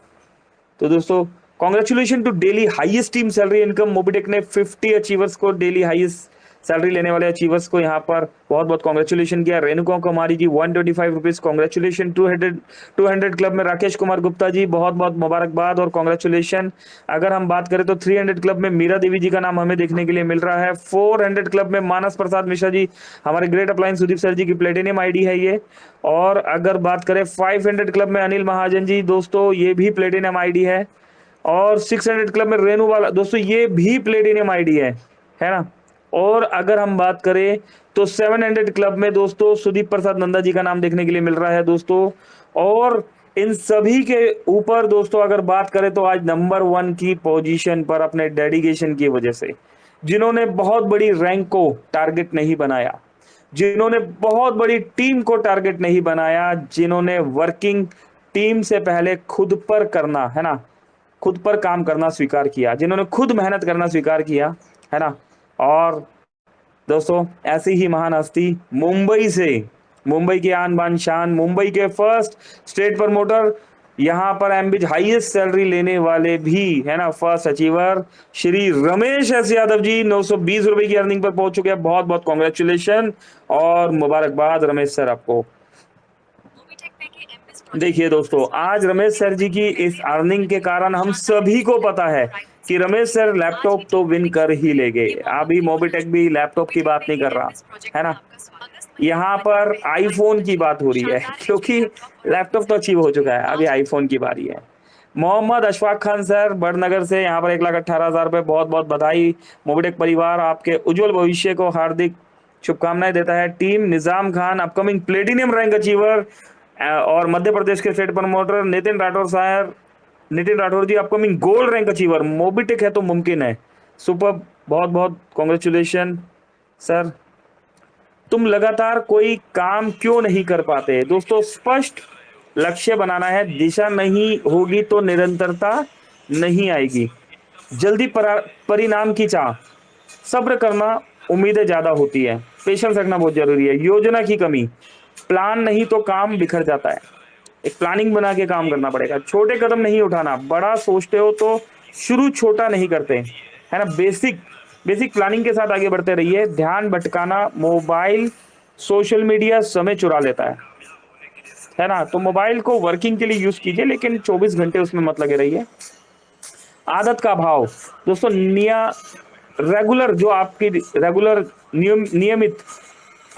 तो दोस्तों congratulation to daily highest team salary income. Mobitech ने 50 अचीवर्स को, डेली हाईएस्ट सैलरी लेने वाले अचीवर्स को यहाँ पर बहुत बहुत कॉन्ग्रेचुलेशन किया। Renuka Kumari ji 125 rupees congratulation. 200 club में राकेश कुमार गुप्ता जी बहुत बहुत मुबारकबाद और कॉन्ग्रेचुलेशन। अगर हम बात करें तो 300 क्लब में मीरा देवी जी का नाम हमें देखने के लिए मिल रहा है। 400 क्लब में मानस प्रसाद मिश्रा जी, हमारे ग्रेट अप्लायंस सुदीप सर जी की प्लेटिनियम आईडी है ये। और अगर बात करें 500 क्लब में अनिल महाजन जी, दोस्तों ये भी प्लेटिनियम आईडी है। और 600 क्लब में रेनू वाला, दोस्तों ये भी प्लेटिनियम आईडी है ना। और अगर हम बात करें तो 700 क्लब में दोस्तों सुदीप प्रसाद नंदा जी का नाम देखने के लिए मिल रहा है दोस्तों। और इन सभी के ऊपर दोस्तों अगर बात करें तो आज नंबर 1 की पोजीशन पर अपने डेडिकेशन की वजह से, जिन्होंने बहुत बड़ी रैंक को टारगेट नहीं बनाया, जिन्होंने बहुत बड़ी टीम को टारगेट नहीं बनाया, जिन्होंने वर्किंग टीम से पहले खुद पर करना, है ना, खुद पर काम करना स्वीकार किया, जिन्होंने खुद मेहनत करना स्वीकार किया, है ना। और दोस्तों ऐसी ही महान हस्ती मुंबई से, मुंबई की आन बान शान, मुंबई के फर्स्ट स्टेट प्रमोटर, यहाँ पर एम्बिज हाईएस्ट सैलरी लेने वाले भी, है ना, first achiever Shri Ramesh S Yadav ji 920 रुपए की अर्निंग पर पहुंच चुके हैं। बहुत बहुत कॉन्ग्रेचुलेशन और मुबारकबाद रमेश सर आपको। देखिए दोस्तों, आज रमेश सर जी की इस अर्निंग के कारण हम सभी को पता है कि रमेश सर लैपटॉप तो विन कर ही लेंगे। अभी मोबिटेक भी लैपटॉप की बात नहीं कर रहा, है ना, यहाँ पर आईफोन की बात हो रही है, क्योंकि लैपटॉप तो अचीव हो चुका है, अभी आईफोन की बारी है। मोहम्मद अशफाक खान सर बड़नगर से यहाँ पर 1,18,000 रुपए, बहुत बहुत बधाई। मोबिटेक परिवार आपके उज्जवल भविष्य को हार्दिक शुभकामनाएं देता है। Team Nizam Khan upcoming platinum rank achiever और मध्य प्रदेश के state promoter Nitin Rathore ji upcoming gold rank achiever. Mobitech है तो मुमकिन है। सुपर, बहुत बहुत कॉन्ग्रेचुलेशन सर। तुम लगातार कोई काम क्यों नहीं कर पाते? दोस्तों स्पष्ट लक्ष्य बनाना है, दिशा नहीं होगी तो निरंतरता नहीं आएगी। जल्दी परिणाम की चाह, सब्र करना, उम्मीदें ज्यादा होती है, पेशेंस रखना बहुत जरूरी है। योजना की कमी, प्लान नहीं तो काम बिखर जाता है। एक प्लानिंग बना के काम करना पड़ेगा। छोटे कदम नहीं उठाना, बड़ा सोचते हो तो शुरू छोटा नहीं करते, है ना। बेसिक प्लानिंग के साथ आगे बढ़ते रहिए। ध्यान भटकाना, मोबाइल, सोशल मीडिया समय चुरा लेता है ना। तो मोबाइल को वर्किंग के लिए यूज कीजिए, लेकिन 24 घंटे उसमें मत लगे रहिए। आदत का अभाव, दोस्तों रेगुलर, जो आपकी रेगुलर नियमित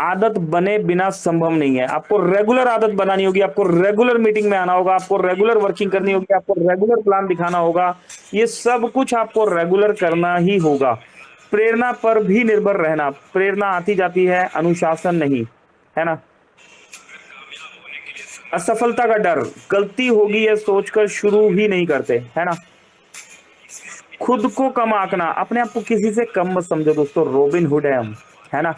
आदत बने बिना संभव नहीं है। आपको रेगुलर आदत बनानी होगी, आपको रेगुलर मीटिंग में आना होगा, आपको रेगुलर वर्किंग करनी होगी, आपको रेगुलर प्लान दिखाना होगा। ये सब कुछ आपको रेगुलर करना ही होगा। प्रेरणा पर भी निर्भर रहना, प्रेरणा आती जाती है, अनुशासन नहीं, है ना। असफलता का डर, गलती होगी यह सोचकर शुरू ही नहीं करते, है ना। खुद को कम आंकना, अपने आप को किसी से कम मत समझो दोस्तों, रॉबिन हुड है हम, है ना।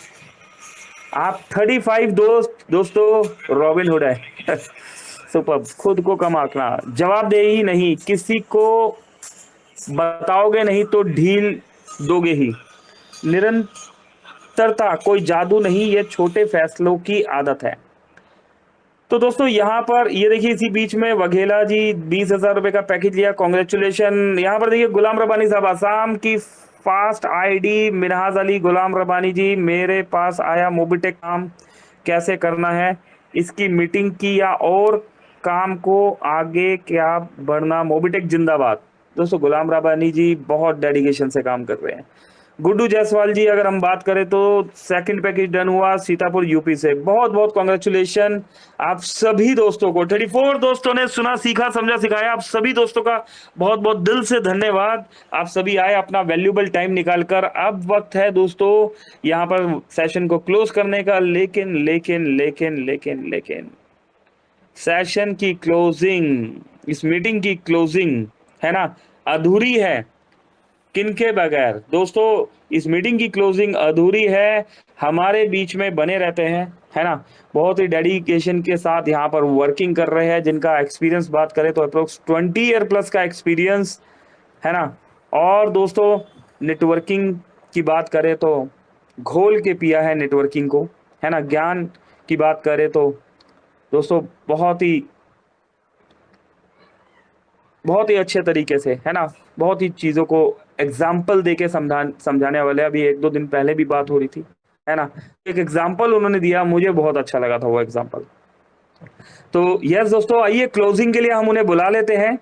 आप 35 दोस्तों रॉबिन हुड है। सुपर। खुद को कम आंकना, जवाबदेही नहीं, किसी को बताओगे नहीं तो ढील दोगे ही। निरंतरता कोई जादू नहीं, ये छोटे फैसलों की आदत है। तो दोस्तों यहाँ पर ये देखिए, इसी बीच में वघेला जी 20,000 रुपए का पैकेज लिया, कॉन्ग्रेचुलेशन। यहाँ पर देखिए गुलाम रब्बानी साहब, आसाम की फास्ट आईडी मिनहाज अली। गुलाम रब्बानी जी, मेरे पास आया मोबिटेक काम कैसे करना है, इसकी मीटिंग की या और काम को आगे क्या बढ़ना। मोबिटेक जिंदाबाद। दोस्तों गुलाम रब्बानी जी बहुत डेडिकेशन से काम कर रहे हैं। गुड्डू जायसवाल जी, अगर हम बात करें तो सेकंड पैकेज डन हुआ सीतापुर यूपी से, बहुत बहुत कॉन्ग्रेचुलेशन आप सभी दोस्तों को। 34 दोस्तों ने सुना, सीखा, समझा, सिखाया। आप सभी दोस्तों का बहुत बहुत दिल से धन्यवाद। आप सभी आए अपना वैल्यूबल टाइम निकालकर। अब वक्त है दोस्तों यहाँ पर सेशन को क्लोज करने का, लेकिन लेकिन लेकिन लेकिन लेकिन सेशन की क्लोजिंग, इस मीटिंग की क्लोजिंग, है ना, अधूरी है किनके बगैर। दोस्तों इस मीटिंग की क्लोजिंग अधूरी है, हमारे बीच में बने रहते हैं, है ना, बहुत ही डेडिकेशन के साथ यहाँ पर वर्किंग कर रहे हैं, जिनका एक्सपीरियंस बात करें तो अप्रोक्स 20 ईयर प्लस का एक्सपीरियंस, है ना। और दोस्तों नेटवर्किंग की बात करें तो घोल के पिया है नेटवर्किंग को, है ना। ज्ञान की बात करें तो दोस्तों बहुत ही अच्छे तरीके से, है ना, बहुत ही चीज़ों को एग्जाम्पल देके समझाने वाले। अभी 1-2 दिन पहले भी बात हो रही थी, है ना, एक एग्जाम्पल उन्होंने दिया, मुझे बहुत अच्छा लगा था वो एग्जाम्पल। तो यस दोस्तों, आइए क्लोजिंग के लिए हम उन्हें बुला लेते हैं।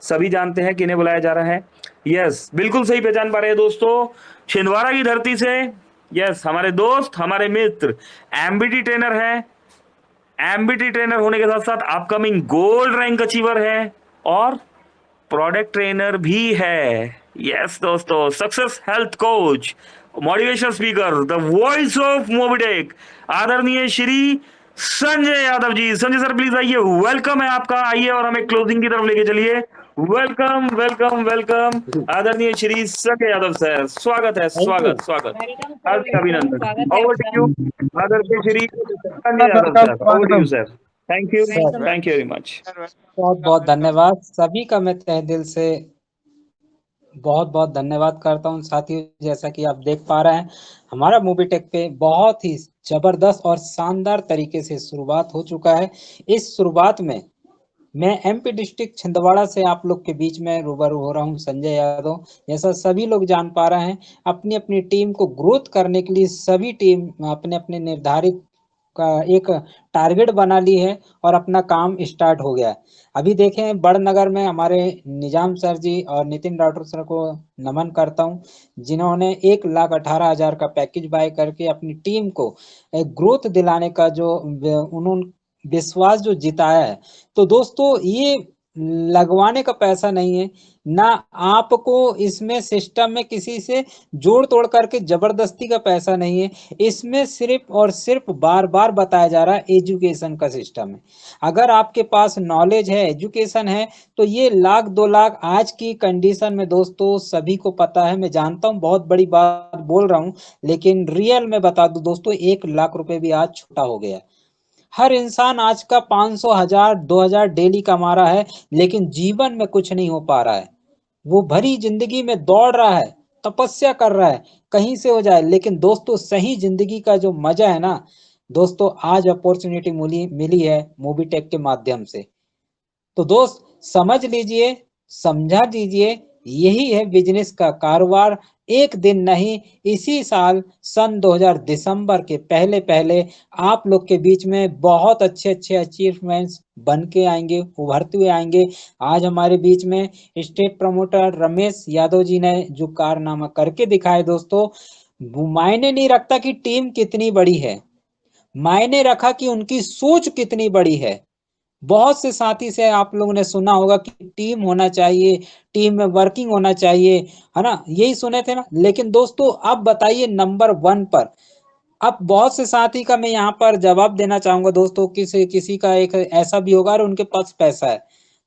सभी जानते हैं किन्हें बुलाया जा रहा है। यस, बिल्कुल सही पहचान पा रहे हैं दोस्तों, छिंदवाड़ा की धरती से। यस, हमारे दोस्त, हमारे मित्र, एमबीटी ट्रेनर है। एमबीटी ट्रेनर होने के साथ साथ अपकमिंग गोल्ड रैंक अचीवर है और प्रोडक्ट ट्रेनर भी है। यस दोस्तों, success health coach, motivational speaker, the voice of Mobitech, आदरणीय श्री संजय यादव जी। संजय सर प्लीज आइए, वेलकम है आपका, आइए और हमें क्लोजिंग की तरफ लेके चलिए। वेलकम वेलकम वेलकम आदरणीय श्री संजय यादव सर, स्वागत है, स्वागत स्वागत, हार्दिक अभिनंदन। ओवर टू यू आदरणीय Shri Sanjay Yadav sir, over to you sir. Thank you very much. बहुत बहुत धन्यवाद सभी का, मैं तहे दिल से बहुत बहुत धन्यवाद करता हूं। साथियों, जैसा कि आप देख पा रहे हैं, हमारा मोबिटेक पे बहुत ही जबरदस्त और शानदार तरीके से शुरुआत हो चुका है। इस शुरुआत में मैं एमपी डिस्ट्रिक्ट छिंदवाड़ा से आप लोग के बीच में रूबरू हो रहा हूं, संजय यादव। जैसा सभी लोग जान पा रहे हैं, अपनी अपनी टीम को ग्रोथ करने के लिए सभी टीम अपने अपने निर्धारित का एक टारगेट बना ली है और अपना काम स्टार्ट हो गया है। अभी देखें, बड़नगर में हमारे निजाम सर जी और नितिन राठौर सर को नमन करता हूं, जिन्होंने 1,18,000 का पैकेज बाय करके अपनी टीम को एक ग्रोथ दिलाने का जो उन्होंने विश्वास जो जिताया है। तो दोस्तों, ये लगवाने का पैसा नहीं है, ना आपको इसमें सिस्टम में किसी से जोड़ तोड़ करके जबरदस्ती का पैसा नहीं है। इसमें सिर्फ और सिर्फ बार बार बताया जा रहा है एजुकेशन का सिस्टम है। अगर आपके पास नॉलेज है, एजुकेशन है, तो ये 1,00,000 2,00,000 आज की कंडीशन में दोस्तों सभी को पता है। मैं जानता हूँ बहुत बड़ी बात बोल रहा हूँ, लेकिन रियल में बता दूं दोस्तों, 1,00,000 रुपए भी आज छोटा हो गया है। हर इंसान आज का 500, 1,000, 2,000 डेली कमा रहा है, लेकिन जीवन में कुछ नहीं हो पा रहा है। वो भरी जिंदगी में दौड़ रहा है, तपस्या कर रहा है, कहीं से हो जाए। लेकिन दोस्तों, सही जिंदगी का जो मजा है ना दोस्तों, आज अपॉर्चुनिटी मिली है मोबिटेक के माध्यम से। तो दोस्त समझ लीजिए, समझा लीजिए, यही है बिजनेस का कारोबार। एक दिन नहीं, इसी साल सन 2000 दिसंबर के पहले पहले आप लोग के बीच में बहुत अच्छे अच्छे अचीवमेंट्स बन के आएंगे, उभरते हुए आएंगे। आज हमारे बीच में स्टेट प्रमोटर रमेश यादव जी ने जो कारनामा करके दिखाए दोस्तों, मायने नहीं रखता कि टीम कितनी बड़ी है, मायने रखा कि उनकी सोच कितनी बड़ी है। बहुत से साथी से आप लोगों ने सुना होगा कि टीम होना चाहिए, टीम में वर्किंग होना चाहिए, है ना, यही सुने थे ना। लेकिन दोस्तों अब बताइए नंबर 1 पर अब बहुत से साथी का मैं यहाँ पर जवाब देना चाहूंगा दोस्तों, किसी किसी का एक ऐसा भी होगा और उनके पास पैसा है।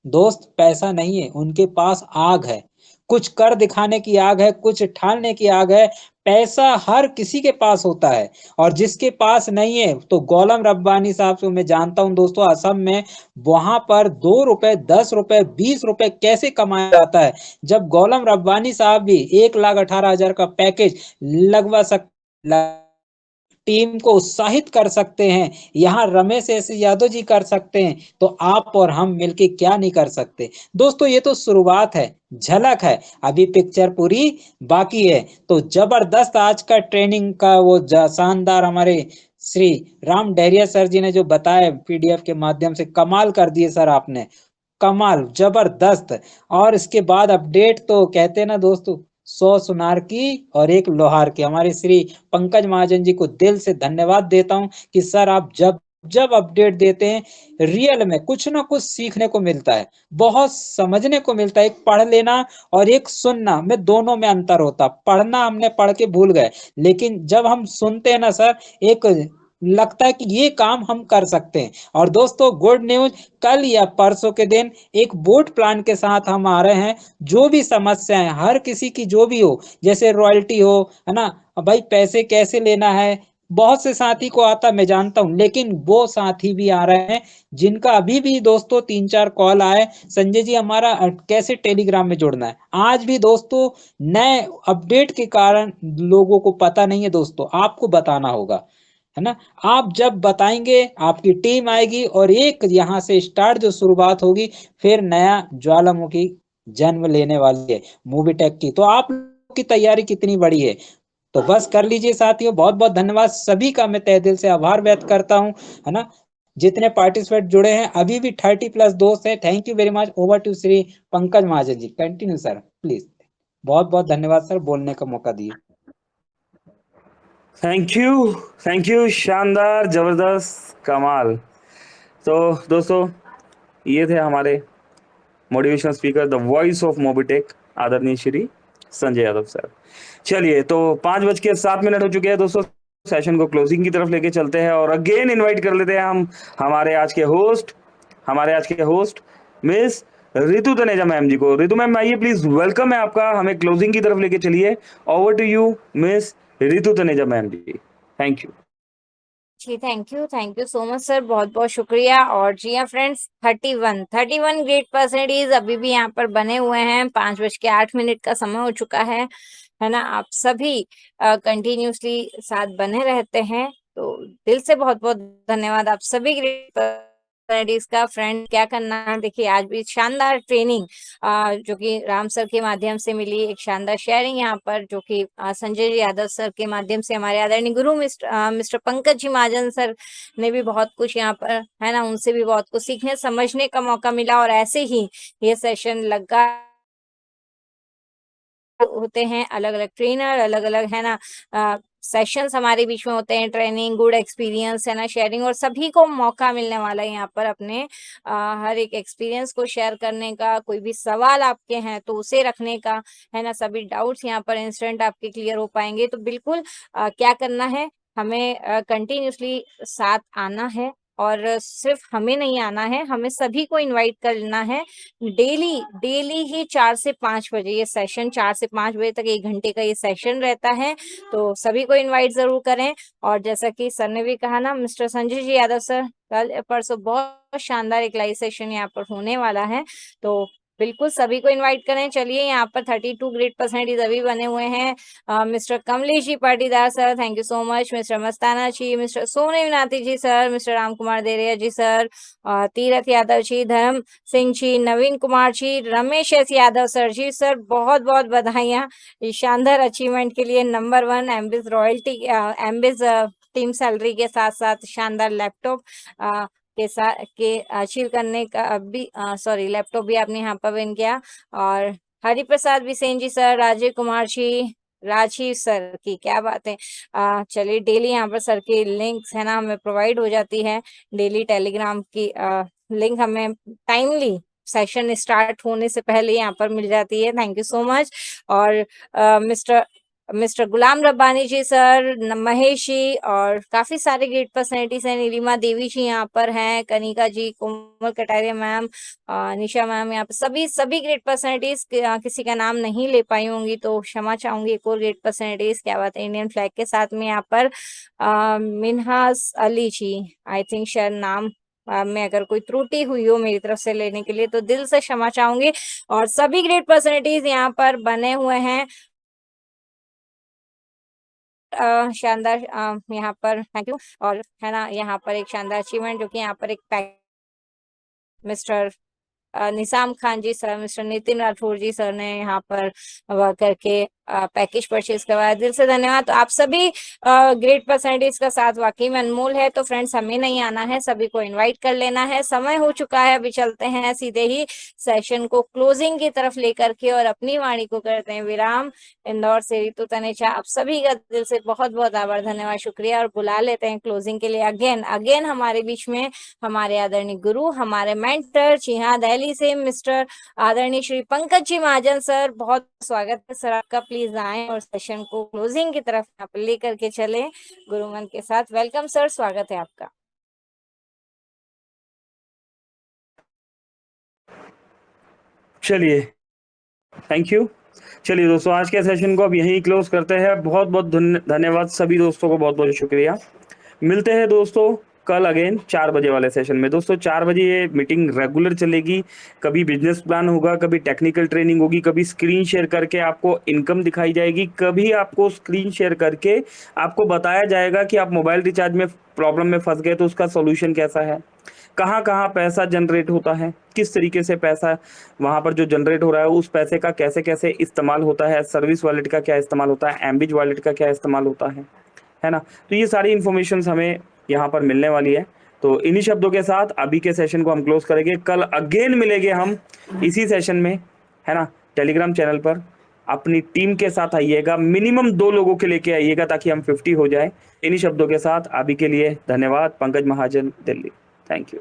दोस्त, पैसा नहीं है, उनके पास आग है, कुछ कर दिखाने की आग है, कुछ ठानने की आग है। पैसा हर किसी के पास होता है, और जिसके पास नहीं है तो गोलम रब्बानी साहब को मैं जानता हूं दोस्तों, असम में वहां पर 2 रुपए, 10 रुपए, 20 रुपए कैसे कमाया जाता है। जब गोलम रब्बानी साहब भी 1,18,000 का पैकेज लगवा टीम को उत्साहित कर सकते हैं, यहाँ रमेश ऐसे यादव जी कर सकते हैं, तो आप और हम मिलके क्या नहीं कर सकते। दोस्तों ये तो शुरुआत है, झलक है, अभी पिक्चर पूरी बाकी है। तो जबरदस्त आज का ट्रेनिंग का वो शानदार हमारे श्री राम डहरिया सर जी ने जो बताया पीडीएफ के माध्यम से, कमाल कर दिए सर आपने, कमाल, जबरदस्त। और इसके बाद अपडेट तो कहते हैं ना दोस्तों, 100 सुनार की और 1 लोहार की। हमारे श्री पंकज महाजन जी को दिल से धन्यवाद देता हूं कि सर आप जब जब अपडेट देते हैं रियल में कुछ ना कुछ सीखने को मिलता है, बहुत समझने को मिलता है। एक पढ़ लेना और एक सुनना में दोनों में अंतर होता। पढ़ना हमने पढ़ के भूल गए, लेकिन जब हम सुनते हैं ना सर, एक लगता है कि ये काम हम कर सकते हैं। और दोस्तों गुड न्यूज, कल या परसों के दिन एक बोर्ड प्लान के साथ हम आ रहे हैं। जो भी समस्याएं हर किसी की जो भी हो, जैसे रॉयल्टी हो, है ना भाई, पैसे कैसे लेना है, बहुत से साथी को आता मैं जानता हूं, लेकिन वो साथी भी आ रहे हैं जिनका अभी भी दोस्तों 3-4 कॉल आए, संजय जी हमारा कैसे टेलीग्राम में जुड़ना है। आज भी दोस्तों नए अपडेट के कारण लोगों को पता नहीं है दोस्तों, आपको बताना होगा, है ना। आप जब बताएंगे आपकी टीम आएगी और एक यहाँ से स्टार्ट जो शुरुआत होगी, फिर नया ज्वालामुखी जन्म लेने वाली है मूवी टेक की। तो आप लोग की तैयारी कितनी बड़ी है, तो बस कर लीजिए साथियों। बहुत बहुत धन्यवाद सभी का, मैं तहे दिल से आभार व्यक्त करता हूँ, है ना। जितने पार्टिसिपेट जुड़े हैं, अभी भी 30+ दोस्त हैं। Thank you very much. Over to Shri Pankaj Mahajan ji, continue sir please. बहुत बहुत धन्यवाद सर, बोलने का मौका दिए। थैंक यू, शानदार, जबरदस्त, कमाल। तो दोस्तों ये थे हमारे motivational speaker, the voice of Mobitech, आदरणीय श्री संजय यादव सर। चलिए, तो 5:07 हो चुके हैं दोस्तों, सेशन को क्लोजिंग की तरफ लेके चलते हैं और अगेन इनवाइट कर लेते हैं हम हमारे आज के host miss Ritu Taneja ma'am ji को। रितु मैम आइए प्लीज, वेलकम है आपका, हमें क्लोजिंग की तरफ लेके चलिए। Over to you miss Ritu Taneja ma'am ji, thank you. जी thank you so much sir, बहुत बहुत शुक्रिया। और जी हाँ फ्रेंड्स, 31 ग्रेड परसेंटेज अभी भी यहाँ पर बने हुए हैं। 5:08 का समय हो चुका है ना। आप सभी कंटिन्यूसली साथ बने रहते हैं, तो दिल से बहुत बहुत धन्यवाद आप सभी ग्रेड परसेंटेज का। फ्रेंड क्या करना है, देखिए आज भी शानदार ट्रेनिंग जो कि राम सर के माध्यम से मिली, एक शानदार शेयरिंग यहाँ पर जो कि संजय यादव सर के माध्यम से हमारे आदरणीय गुरु मिस्टर पंकज जी महाजन सर ने भी बहुत कुछ यहाँ पर, है ना, उनसे भी बहुत कुछ सीखने समझने का मौका मिला। और ऐसे ही ये सेशन लगा होते हैं, अलग अलग ट्रेनर, अलग अलग, है ना, सेशंस हमारे बीच में होते हैं, ट्रेनिंग, गुड एक्सपीरियंस, है ना, शेयरिंग, और सभी को मौका मिलने वाला है यहाँ पर अपने हर एक एक्सपीरियंस को शेयर करने का। कोई भी सवाल आपके हैं तो उसे रखने का, है ना, सभी डाउट्स यहाँ पर इंस्टेंट आपके क्लियर हो पाएंगे। तो बिल्कुल क्या करना है, हमें कंटिन्यूसली साथ आना है, और सिर्फ हमें नहीं आना है, हमें सभी को इनवाइट करना है। डेली ही 4 से 5 बजे ये सेशन, 4 से 5 बजे तक 1 घंटे का ये सेशन रहता है, तो सभी को इनवाइट जरूर करें। और जैसा कि सर ने भी कहा ना, मिस्टर संजय जी यादव सर, कल परसों बहुत शानदार एक लाइव सेशन यहाँ पर होने वाला है, तो बिल्कुल सभी को इनवाइट करें। चलिए, यहाँ पर 32 ग्रेड परसेंटेज अभी बने हुए हैं। Mister Kamlesh ji Patidar sir, thank you so much. Mister Mastana ji, mister Sone Vinati ji sir, mister Ram Kumar Deriya ji sir, Tirath Yadav ji, Dharm Singh ji, Naveen Kumar ji, Ramesh S Yadav sir ji, sir बहुत बहुत बधाइयाँ इस शानदार अचीवमेंट के लिए। नंबर 1 एम्बिस रॉयल्टी, एम्बिस टीम सैलरी के साथ साथ शानदार लैपटॉप के साथ के अचीव करने का अभी सॉरी लैपटॉप भी आपने यहाँ पर विन किया। और हरिप्रसाद बिसेन जी सर, राजीव कुमार जी, राजीव सर की क्या बात है। चलिए, डेली यहाँ पर सर की लिंक्स, है ना, हमें प्रोवाइड हो जाती है। डेली टेलीग्राम की लिंक हमें टाइमली सेशन स्टार्ट होने से पहले यहाँ पर मिल जाती है। Thank you so much. और मिस्टर मिस्टर गुलाम रब्बानी जी सर, महेश जी और काफी सारे ग्रेट पर्सनैलिटीज हैं। नीलिमा देवी जी यहाँ पर हैं, कनिका जी, कोमल कटारिया मैम, निशा मैम, यहाँ पर सभी ग्रेट पर्सनैलिटीज। किसी का नाम नहीं ले पाई होंगी तो क्षमा चाहूंगी। एक और ग्रेट पर्सनैलिटीज, क्या बात है, इंडियन फ्लैग के साथ में यहाँ पर मिनहास अली जी, आई थिंक शायद नाम में अगर कोई त्रुटि हुई हो मेरी तरफ से लेने के लिए तो दिल से क्षमा चाहूंगी। और सभी ग्रेट पर्सनैलिटीज यहाँ पर बने हुए हैं। शानदार यहाँ पर थैंक यू। और है ना, यहाँ पर एक शानदार अचीवमेंट जो कि यहाँ पर एक मिस्टर निसाम खान जी सर, मिस्टर नितिन राठौर जी सर ने यहाँ पर वर्क करके पैकेज परचेज करवाया। दिल से धन्यवाद। तो आप सभी ग्रेट पर्सनैलिटीज का साथ वाकई में अनमोल है। तो फ्रेंड्स, हमें नहीं आना है, सभी को इनवाइट कर लेना है। समय हो चुका है, अभी चलते हैं सीधे ही सेशन को क्लोजिंग की तरफ लेकर के और अपनी वाणी को करते हैं विराम। इंदौर से रितु तनेजा, आप सभी का दिल से बहुत बहुत आभार, धन्यवाद, शुक्रिया। और बुला लेते हैं क्लोजिंग के लिए अगेन हमारे बीच में हमारे आदरणीय गुरु, हमारे मेंटर, जी हाँ, दिल्ली से मिस्टर आदरणीय श्री पंकज जी महाजन सर। बहुत स्वागत है सर आपका, प्लीज आए और सेशन को क्लोजिंग की तरफ यहाँ पर लेकर के चले गुरुमन के साथ। वेलकम सर, स्वागत है आपका। चलिए, थैंक यू। चलिए दोस्तों, आज के सेशन को अब यहीं क्लोज करते हैं। बहुत बहुत धन्यवाद सभी दोस्तों को, बहुत बहुत शुक्रिया। मिलते हैं दोस्तों कल अगेन 4 बजे वाले सेशन में। दोस्तों 4 बजे ये मीटिंग रेगुलर चलेगी। कभी बिजनेस प्लान होगा, कभी टेक्निकल ट्रेनिंग होगी, कभी स्क्रीन शेयर करके आपको इनकम दिखाई जाएगी, कभी आपको स्क्रीन शेयर करके आपको बताया जाएगा कि आप मोबाइल रिचार्ज में प्रॉब्लम में फंस गए तो उसका सोल्यूशन कैसा है, कहाँ कहाँ पैसा जनरेट होता है, किस तरीके से पैसा वहाँ पर जो जनरेट हो रहा है उस पैसे का कैसे कैसे इस्तेमाल होता है, सर्विस वॉलेट का क्या इस्तेमाल होता है, एमबीज वॉलेट का क्या इस्तेमाल होता है ना। तो ये सारी इन्फॉर्मेशन हमें यहाँ पर मिलने वाली है। तो इन्हीं शब्दों के साथ अभी के सेशन को हम क्लोज करेंगे। कल अगेन मिलेंगे हम इसी सेशन में, है ना। टेलीग्राम चैनल पर अपनी टीम के साथ आइएगा, मिनिमम 2 लोगों के लेके आइएगा ताकि हम 50 हो जाए। इन्हीं शब्दों के साथ अभी के लिए धन्यवाद। पंकज महाजन, दिल्ली। Thank you.